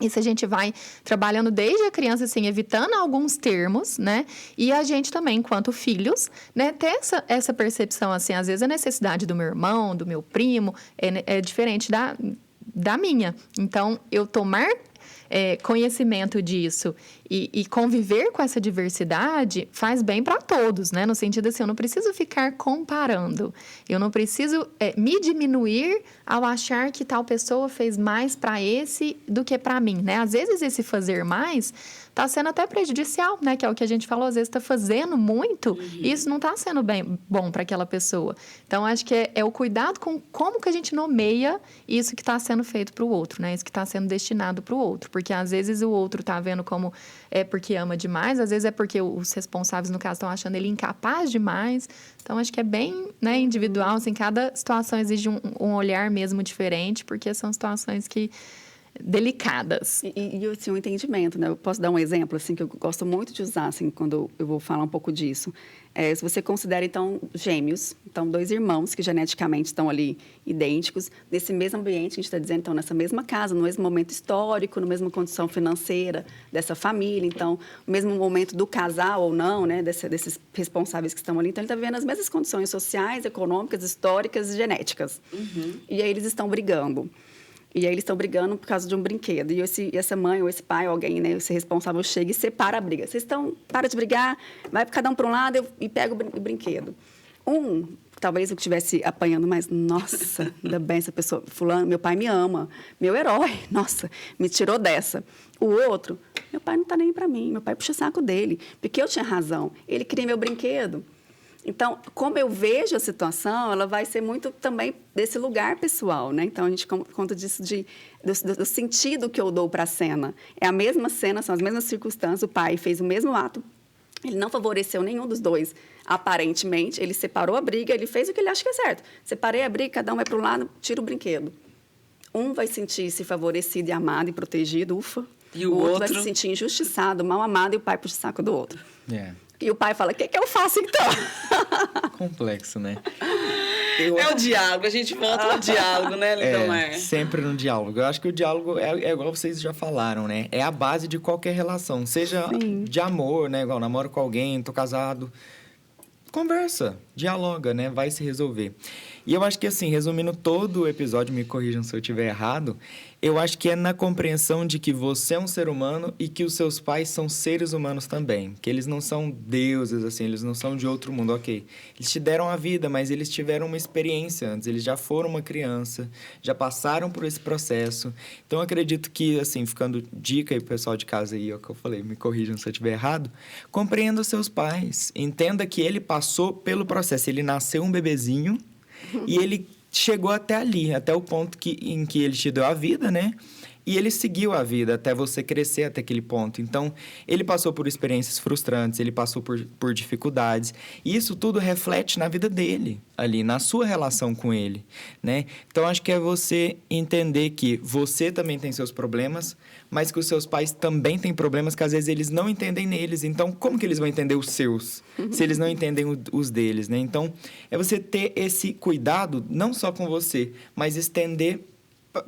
Isso a gente vai trabalhando desde a criança, assim, evitando alguns termos, né? E a gente também, enquanto filhos, né? Ter essa percepção, assim, às vezes a necessidade do meu irmão, do meu primo, é diferente da minha. Então, eu tomar conhecimento disso E conviver com essa diversidade faz bem para todos, né? No sentido assim, eu não preciso ficar comparando. Eu não preciso me diminuir ao achar que tal pessoa fez mais para esse do que para mim, né? Às vezes esse fazer mais está sendo até prejudicial, né? Que é o que a gente falou, às vezes está fazendo muito e isso não está sendo bom para aquela pessoa. Então, acho que é o cuidado com como que a gente nomeia isso que está sendo feito para o outro, né? Isso que está sendo destinado para o outro. Porque, às vezes, o outro está vendo como é porque ama demais, às vezes é porque os responsáveis, no caso, estão achando ele incapaz demais. Então, acho que é bem, né, individual, assim, cada situação exige um olhar mesmo diferente, porque são situações que delicadas. E assim, um entendimento, né? Eu posso dar um exemplo, assim, que eu gosto muito de usar, assim, quando eu vou falar um pouco disso. Se você considera, então, gêmeos, então, 2 irmãos que geneticamente estão ali idênticos, nesse mesmo ambiente, a gente está dizendo, então, nessa mesma casa, no mesmo momento histórico, na mesma condição financeira dessa família, então, no mesmo momento do casal ou não, né? Desses responsáveis que estão ali. Então, ele está vivendo as mesmas condições sociais, econômicas, históricas e genéticas. Uhum. E aí eles estão brigando. E aí eles estão brigando por causa de um brinquedo. E essa mãe ou esse pai, alguém, né, esse responsável, chega e separa a briga. Para de brigar, vai cada um para um lado e pega o brinquedo. Talvez eu estivesse apanhando, mas, nossa, ainda bem essa pessoa, fulano, meu pai me ama, meu herói, nossa, me tirou dessa. O outro, meu pai não está nem para mim, meu pai puxa o saco dele, porque eu tinha razão, ele queria meu brinquedo. Então, como eu vejo a situação, ela vai ser muito também desse lugar pessoal, né? Então, a gente conta disso do sentido que eu dou para a cena. É a mesma cena, são as mesmas circunstâncias, o pai fez o mesmo ato, ele não favoreceu nenhum dos dois, aparentemente, ele separou a briga, ele fez o que ele acha que é certo. Separei a briga, cada um vai para um lado, tira o brinquedo. Um vai sentir-se favorecido e amado e protegido, ufa. E o outro vai se sentir injustiçado, mal amado, e o pai puxa o saco do outro. Yeah. E o pai fala, o que eu faço, então? Complexo, né? É o diálogo, a gente volta no diálogo, né, Lindomar? Sempre no diálogo. Eu acho que o diálogo é igual vocês já falaram, né? É a base de qualquer relação. Seja de amor, né? Igual namoro com alguém, tô casado. Conversa, dialoga, né? Vai se resolver. E eu acho que, assim, resumindo todo o episódio, me corrijam se eu estiver errado, eu acho que é na compreensão de que você é um ser humano e que os seus pais são seres humanos também. Que eles não são deuses, assim, eles não são de outro mundo, ok. Eles te deram a vida, mas eles tiveram uma experiência antes. Eles já foram uma criança, já passaram por esse processo. Então, eu acredito que, assim, ficando dica aí pro pessoal de casa aí, é o que eu falei, me corrijam se eu estiver errado, compreenda os seus pais. Entenda que ele passou pelo processo. Ele nasceu um bebezinho e ele chegou até ali, até o ponto em que ele te deu a vida, né? E ele seguiu a vida até você crescer até aquele ponto. Então, ele passou por experiências frustrantes, ele passou por dificuldades. E isso tudo reflete na vida dele, ali, na sua relação com ele, né? Então, acho que é você entender que você também tem seus problemas, mas que os seus pais também têm problemas que, às vezes, eles não entendem neles. Então, como que eles vão entender os seus, se eles não entendem os deles, né? Então, é você ter esse cuidado, não só com você, mas estender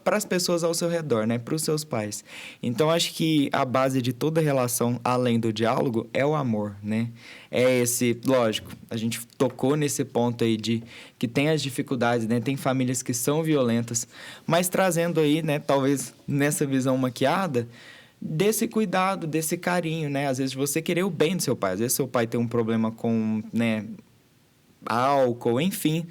para as pessoas ao seu redor, né? Para os seus pais. Então, acho que a base de toda relação, além do diálogo, é o amor, né? É esse... Lógico, a gente tocou nesse ponto aí de que tem as dificuldades, né? Tem famílias que são violentas, mas trazendo aí, né? Talvez nessa visão maquiada, desse cuidado, desse carinho, né? Às vezes você querer o bem do seu pai. Às vezes seu pai tem um problema com, né? Álcool, enfim...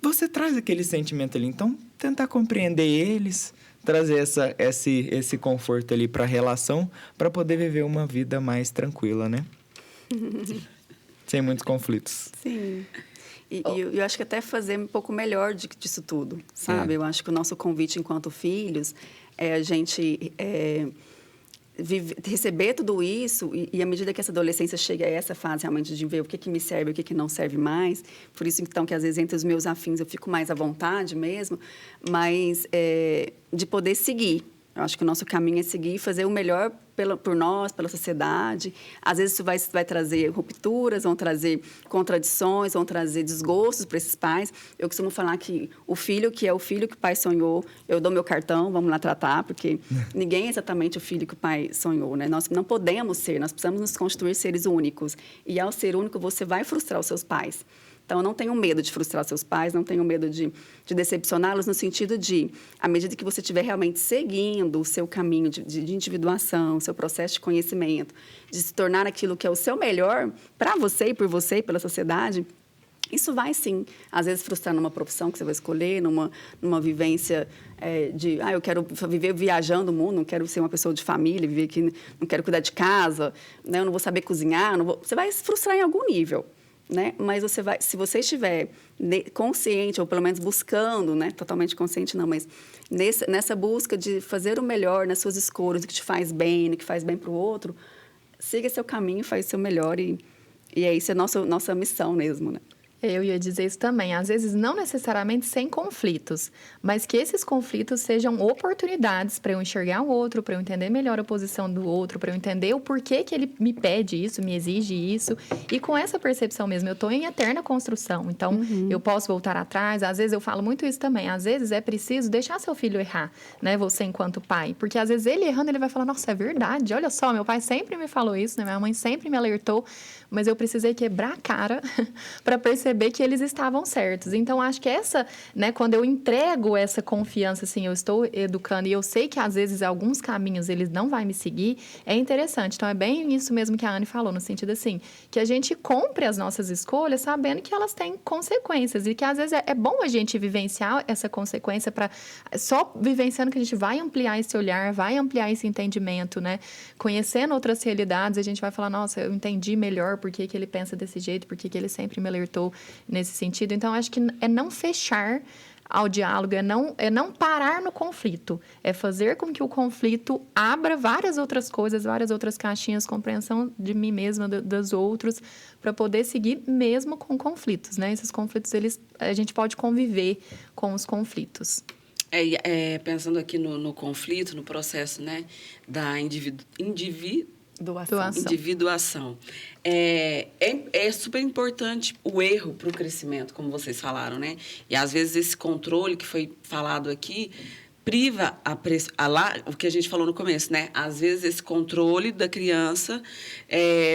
Você traz aquele sentimento ali. Então, tentar compreender eles, trazer esse conforto ali para a relação, para poder viver uma vida mais tranquila, né? Sem muitos conflitos. Sim. E eu acho que até fazer um pouco melhor disso tudo, sabe? Eu acho que o nosso convite enquanto filhos é a gente... receber tudo isso e à medida que essa adolescência chega a essa fase realmente de ver o que me serve e o que não serve mais, por isso então que às vezes entre os meus afins eu fico mais à vontade mesmo, mas de poder seguir. Eu acho que o nosso caminho é seguir e fazer o melhor por nós, pela sociedade. Às vezes isso vai trazer rupturas, vão trazer contradições, vão trazer desgostos para esses pais. Eu costumo falar que o filho que é o filho que o pai sonhou, eu dou meu cartão, vamos lá tratar, porque ninguém é exatamente o filho que o pai sonhou, né? Nós não podemos ser, nós precisamos nos constituir seres únicos. E ao ser único, você vai frustrar os seus pais. Então, eu não tenho medo de frustrar seus pais, não tenho medo de decepcioná-los, no sentido de, à medida que você estiver realmente seguindo o seu caminho de individuação, o seu processo de conhecimento, de se tornar aquilo que é o seu melhor para você e por você e pela sociedade, isso vai, sim, às vezes frustrar numa profissão que você vai escolher, numa vivência eu quero viver viajando o mundo, não quero ser uma pessoa de família, viver aqui, não quero cuidar de casa, né? Eu não vou saber cozinhar, você vai se frustrar em algum nível, né? Mas se você estiver consciente, ou pelo menos buscando, né? Totalmente consciente não, mas nessa busca de fazer o melhor nas suas escolhas, o que te faz bem, o que faz bem para o outro, siga seu caminho, faz o seu melhor e isso é nossa missão mesmo, né? Eu ia dizer isso também. Às vezes, não necessariamente sem conflitos, mas que esses conflitos sejam oportunidades para eu enxergar o outro, para eu entender melhor a posição do outro, para eu entender o porquê que ele me pede isso, me exige isso. E com essa percepção mesmo, eu estou em eterna construção. Então, eu posso voltar atrás. Às vezes, eu falo muito isso também. Às vezes, é preciso deixar seu filho errar, né? Você enquanto pai. Porque, às vezes, ele errando, ele vai falar, nossa, é verdade. Olha só, meu pai sempre me falou isso, né? Minha mãe sempre me alertou. Mas eu precisei quebrar a cara para perceber que eles estavam certos. Então, acho que né, quando eu entrego essa confiança, assim, eu estou educando e eu sei que, às vezes, alguns caminhos eles não vão me seguir, é interessante. Então, é bem isso mesmo que a Anne falou, no sentido, assim, que a gente compre as nossas escolhas sabendo que elas têm consequências e que, às vezes, é bom a gente vivenciar essa consequência só vivenciando que a gente vai ampliar esse olhar, vai ampliar esse entendimento, né? Conhecendo outras realidades, a gente vai falar, nossa, eu entendi melhor por que ele pensa desse jeito, por que ele sempre me alertou nesse sentido. Então, acho que é não fechar ao diálogo, é não parar no conflito, é fazer com que o conflito abra várias outras coisas, várias outras caixinhas, compreensão de mim mesma, dos outros, para poder seguir mesmo com conflitos, né? Esses conflitos, a gente pode conviver com os conflitos. Pensando aqui no conflito, no processo, né, da individuação. É super importante o erro para o crescimento, como vocês falaram, né? E, às vezes, esse controle que foi falado aqui priva o que a gente falou no começo, né? Às vezes, esse controle da criança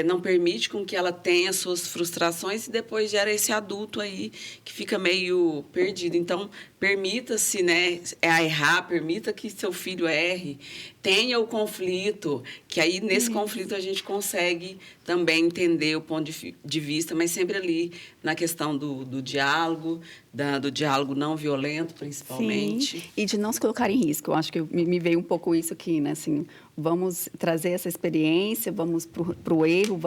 não permite com que ela tenha suas frustrações e depois gera esse adulto aí que fica meio perdido. Então, permita-se, né, errar, permita que seu filho erre, tenha o conflito, que aí nesse conflito a gente consegue também entender o ponto de vista, mas sempre ali na questão do diálogo, do diálogo não violento, principalmente. Sim, e de não se colocar em risco. Eu acho que me veio um pouco isso aqui, né? Assim, vamos trazer essa experiência, vamos para o erro,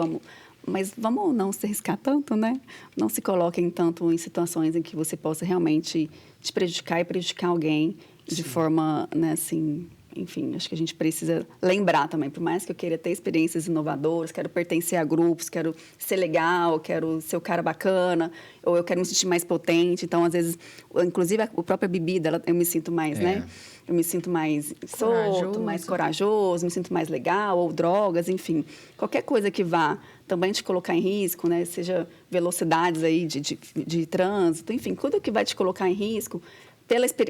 mas vamos não se arriscar tanto, né? Não se coloquem tanto em situações em que você possa realmente te prejudicar e prejudicar alguém de forma, né, assim... Enfim, acho que a gente precisa lembrar também, por mais que eu queira ter experiências inovadoras, quero pertencer a grupos, quero ser legal, quero ser o cara bacana, ou eu quero me sentir mais potente. Então, às vezes, inclusive a própria bebida, eu me sinto mais, né? Eu me sinto mais solto, mais corajoso, me sinto mais legal, ou drogas, enfim. Qualquer coisa que vá também te colocar em risco, né? Seja velocidades aí de trânsito, enfim, tudo que vai te colocar em risco,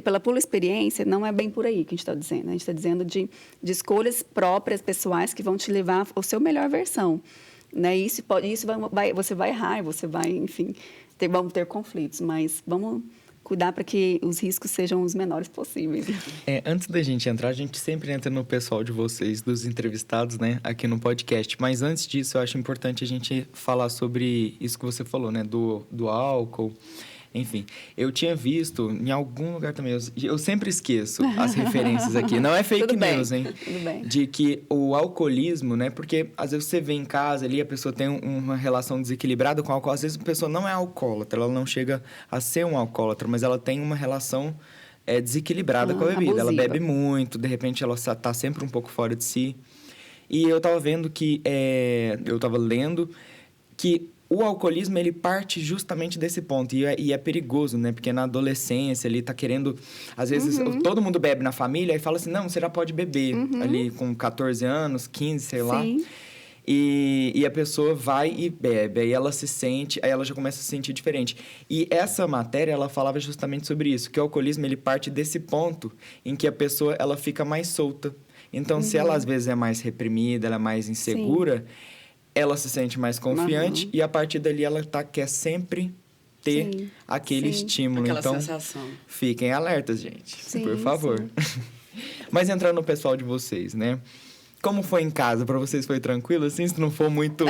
pela pura experiência, não é bem por aí que a gente está dizendo. A gente está dizendo de escolhas próprias, pessoais, que vão te levar à sua melhor versão. Né? Você vai errar, você vai, enfim, vamos ter conflitos, mas vamos cuidar para que os riscos sejam os menores possíveis. Antes da gente entrar, a gente sempre entra no pessoal de vocês, dos entrevistados, né, aqui no podcast. Mas antes disso, eu acho importante a gente falar sobre isso que você falou, né, do álcool. Enfim, eu tinha visto em algum lugar também, eu sempre esqueço as referências aqui. Não é fake news, hein? Tudo bem. De que o alcoolismo, né? Porque às vezes você vê em casa ali, a pessoa tem uma relação desequilibrada com o álcool. Às vezes a pessoa não é alcoólatra, ela não chega a ser um alcoólatra, mas ela tem uma relação desequilibrada com a bebida. Abusiva. Ela bebe muito, de repente ela tá sempre um pouco fora de si. E eu tava vendo que... eu tava lendo que o alcoolismo, ele parte justamente desse ponto. E é perigoso, né? Porque na adolescência, ele tá querendo... Às vezes, todo mundo bebe na família e fala assim, não, você já pode beber. Ali com 14 anos, 15, sei lá. E a pessoa vai e bebe. Aí ela se sente... Aí ela já começa a se sentir diferente. E essa matéria, ela falava justamente sobre isso. Que o alcoolismo, ele parte desse ponto em que a pessoa, ela fica mais solta. Então, se ela, às vezes, é mais reprimida, ela é mais insegura... Ela se sente mais confiante e, a partir dali, ela quer sempre ter Sim, aquele sim. estímulo. Aquela Então, sensação. fiquem alertas, gente, Sim, por favor. Mas entrando no pessoal de vocês, né? Como foi em casa? Pra vocês foi tranquilo? Assim, se não for muito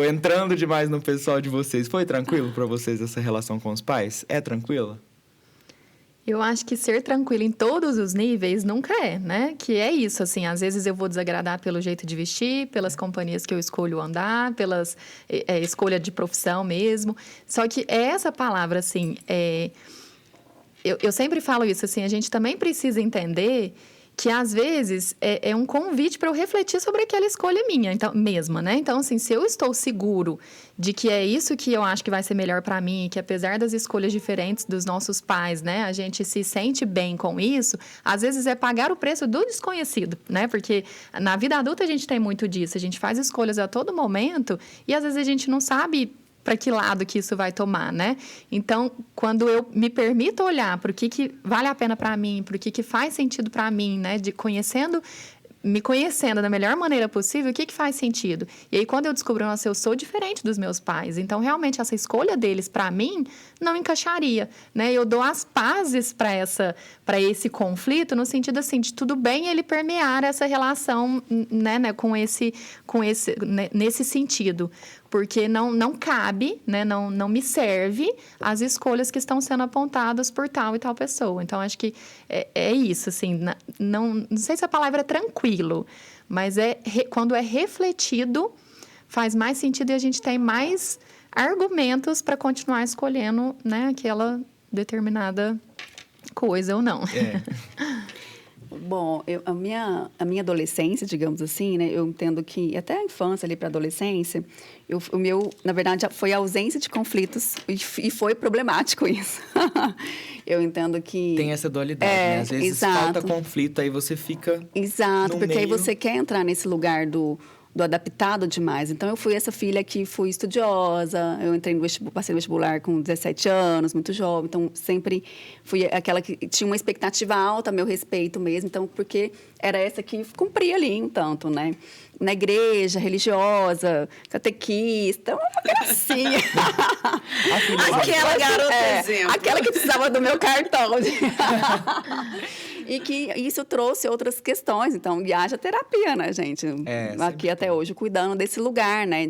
entrando demais no pessoal de vocês, foi tranquilo pra vocês essa relação com os pais? É tranquila? Eu acho que ser tranquilo em todos os níveis nunca é, né? Que é isso, assim, às vezes eu vou desagradar pelo jeito de vestir, pelas companhias que eu escolho andar, pelas escolha de profissão mesmo. Só que essa palavra, assim, eu sempre falo isso, assim, a gente também precisa entender que às vezes é um convite para eu refletir sobre aquela escolha minha, então, mesma, né? Então, assim, se eu estou seguro de que é isso que eu acho que vai ser melhor para mim, que apesar das escolhas diferentes dos nossos pais, né, a gente se sente bem com isso, às vezes é pagar o preço do desconhecido, né? Porque na vida adulta a gente tem muito disso, a gente faz escolhas a todo momento e às vezes a gente não sabe para que lado que isso vai tomar, né? Então, quando eu me permito olhar para o que vale a pena para mim, para o que faz sentido para mim, né? Me conhecendo da melhor maneira possível, o que faz sentido? E aí, quando eu descubro, nossa, eu sou diferente dos meus pais. Então, realmente, essa escolha deles, para mim, não encaixaria, né? Eu dou as pazes para esse conflito, no sentido, assim, de tudo bem ele permear essa relação, né, nesse sentido. Porque não cabe, né? Não me serve as escolhas que estão sendo apontadas por tal e tal pessoa. Então, acho que é isso, assim. Não sei se a palavra é tranquilo, mas quando é refletido, faz mais sentido e a gente tem mais argumentos para continuar escolhendo, né, aquela determinada coisa ou não. Bom, a minha adolescência, digamos assim, né? Eu entendo que até a infância ali para a adolescência, o meu, na verdade, foi a ausência de conflitos e foi problemático isso. Eu entendo que Tem essa dualidade, né? Às vezes falta conflito, aí você fica Exato, no porque aí meio. você quer entrar nesse lugar do adaptado demais. Então, eu fui essa filha que fui estudiosa, eu entrei passei no vestibular com 17 anos, muito jovem, então sempre fui aquela que tinha uma expectativa alta a meu respeito mesmo, então, porque era essa que cumpria ali um tanto, né? Na igreja, religiosa, catequista, uma gracinha. Aquela garota exemplo. Aquela que precisava do meu cartão. E que isso trouxe outras questões. Então, e haja terapia, né, gente? Aqui até hoje, cuidando desse lugar, né?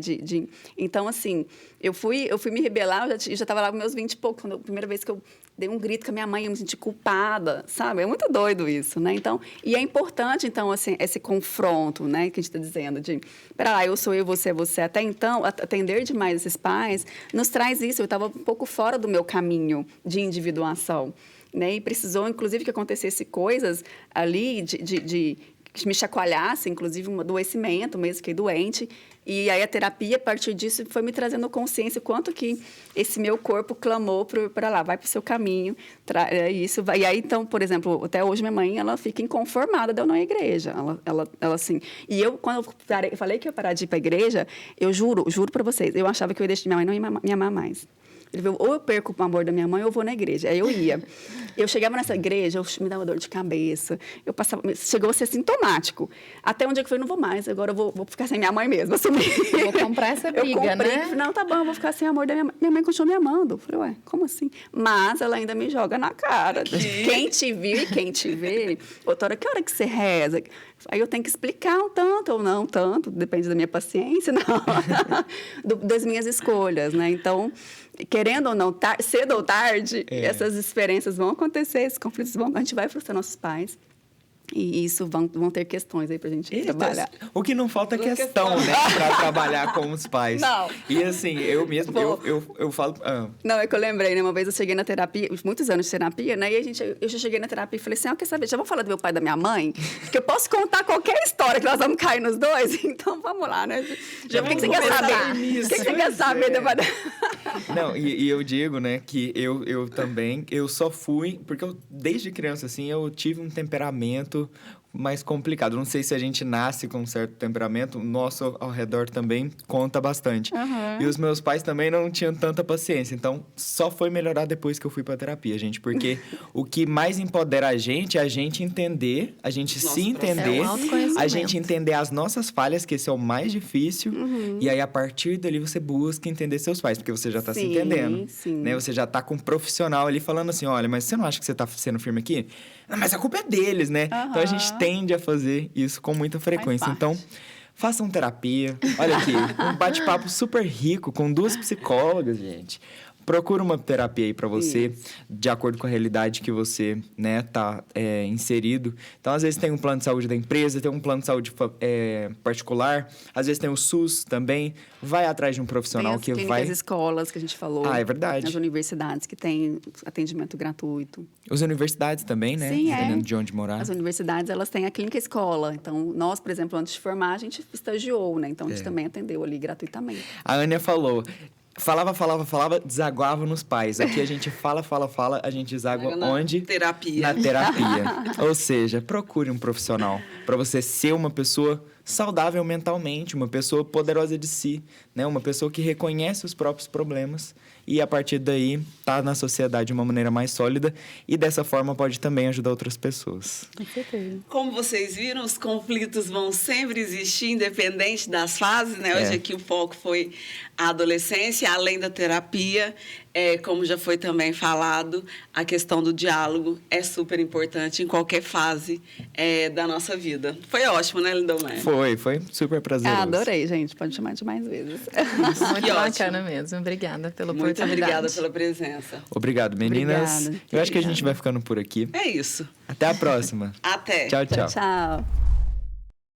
Então, assim, eu fui me rebelar, eu já estava lá com meus 20 e pouco, quando a primeira vez que eu dei um grito com a minha mãe, eu me senti culpada, sabe? É muito doido isso, né? Então, e é importante, então, assim, esse confronto, né? Que a gente está dizendo de, pera lá, eu sou eu, você é você. Até então, atender demais esses pais nos traz isso. Eu estava um pouco fora do meu caminho de individuação, né? E precisou, inclusive, que acontecesse coisas ali que me chacoalhasse, inclusive um adoecimento mesmo, fiquei doente. E aí a terapia, a partir disso, foi me trazendo consciência o quanto que esse meu corpo clamou para lá, vai para o seu caminho. Isso vai. E aí, então, por exemplo, até hoje minha mãe, ela fica inconformada de eu não ir à igreja. Ela assim... E eu, quando eu falei que eu ia parar de ir para a igreja, eu juro para vocês, eu achava que eu ia deixar minha mãe não me amar mais. Ele falou, ou eu perco o amor da minha mãe ou eu vou na igreja. Aí eu ia. Eu chegava nessa igreja, me dava dor de cabeça. Chegou a ser sintomático. Até um dia que eu falei, não vou mais, agora eu vou ficar sem minha mãe mesmo. Assumi. Vou comprar essa briga, né? Não, tá bom, eu vou ficar sem amor da minha mãe. Minha mãe continuou me amando. Eu falei, ué, como assim? Mas ela ainda me joga na cara. Quem te viu e quem te vê, outra hora, que hora que você reza? Aí eu tenho que explicar um tanto ou não tanto, depende da minha paciência, não, das minhas escolhas, né? Então, querendo ou não, cedo ou tarde, essas experiências vão acontecer, esses conflitos a gente vai frustrar nossos pais. E isso vão ter questões aí pra gente trabalhar. O que não falta é questão, né? Pra trabalhar com os pais. Não. E assim, eu mesmo, eu falo... Não, é que eu lembrei, né? Uma vez eu cheguei na terapia, muitos anos de terapia, né? E eu já cheguei na terapia e falei assim, quer saber, já vou falar do meu pai e da minha mãe? Porque eu posso contar qualquer história que nós vamos cair nos dois, então vamos lá, né? O que você quer saber? O que você quer saber? Não, e eu digo, né, que eu também, eu só fui... Porque desde criança, assim, eu tive um temperamento mais complicado. Não sei se a gente nasce com um certo temperamento, o nosso ao redor também conta bastante. E os meus pais também não tinham tanta paciência, então só foi melhorar depois que eu fui pra terapia, gente, porque o que mais empodera a gente é a gente entender, a gente se entender, É o autoconhecimento. a gente entender as nossas falhas, que esse é o mais difícil, e aí a partir dali você busca entender seus pais, porque você já tá se Sim, entendendo, sim. né? Você já tá com um profissional ali falando assim, olha, mas você não acha que você tá sendo firme aqui? Não, mas a culpa é deles, né? Então a gente tende a fazer isso com muita frequência. parte. Então, façam terapia. Olha aqui, um bate-papo super rico com 2 psicólogas, gente. Procura uma terapia aí pra você, de acordo com a realidade que você, né, tá inserido. Então, às vezes tem um plano de saúde da empresa, tem um plano de saúde particular, às vezes tem o SUS também. Vai atrás de um profissional Tem as que clínicas vai... escolas que a gente falou. Ah, é verdade. As universidades que têm atendimento gratuito. As universidades também, né? Sim, Dependendo de onde morar. As universidades, elas têm a clínica escola. Então, nós, por exemplo, antes de formar, a gente estagiou, né? Então, a gente também atendeu ali gratuitamente. A Ania falou... Falava, desaguava nos pais. Aqui a gente fala, a gente deságua Na onde? terapia. Na terapia. Ou seja, procure um profissional para você ser uma pessoa saudável mentalmente, uma pessoa poderosa de si, né? Uma pessoa que reconhece os próprios problemas e, a partir daí, tá na sociedade de uma maneira mais sólida e, dessa forma, pode também ajudar outras pessoas. Com certeza. Como vocês viram, os conflitos vão sempre existir, independente das fases, né? Hoje aqui o foco foi a adolescência, além da terapia. Como já foi também falado, a questão do diálogo é super importante em qualquer fase da nossa vida. Foi ótimo, né, Lindomar? Foi super prazeroso. Adorei, gente. Pode chamar de mais vezes. Muito Que bacana ótimo. mesmo. Obrigada pela Muito oportunidade. obrigada pela presença. Obrigado, meninas. Obrigada. Eu acho que a gente vai ficando por aqui. É isso. Até a próxima. Até. Tchau, tchau. Tchau.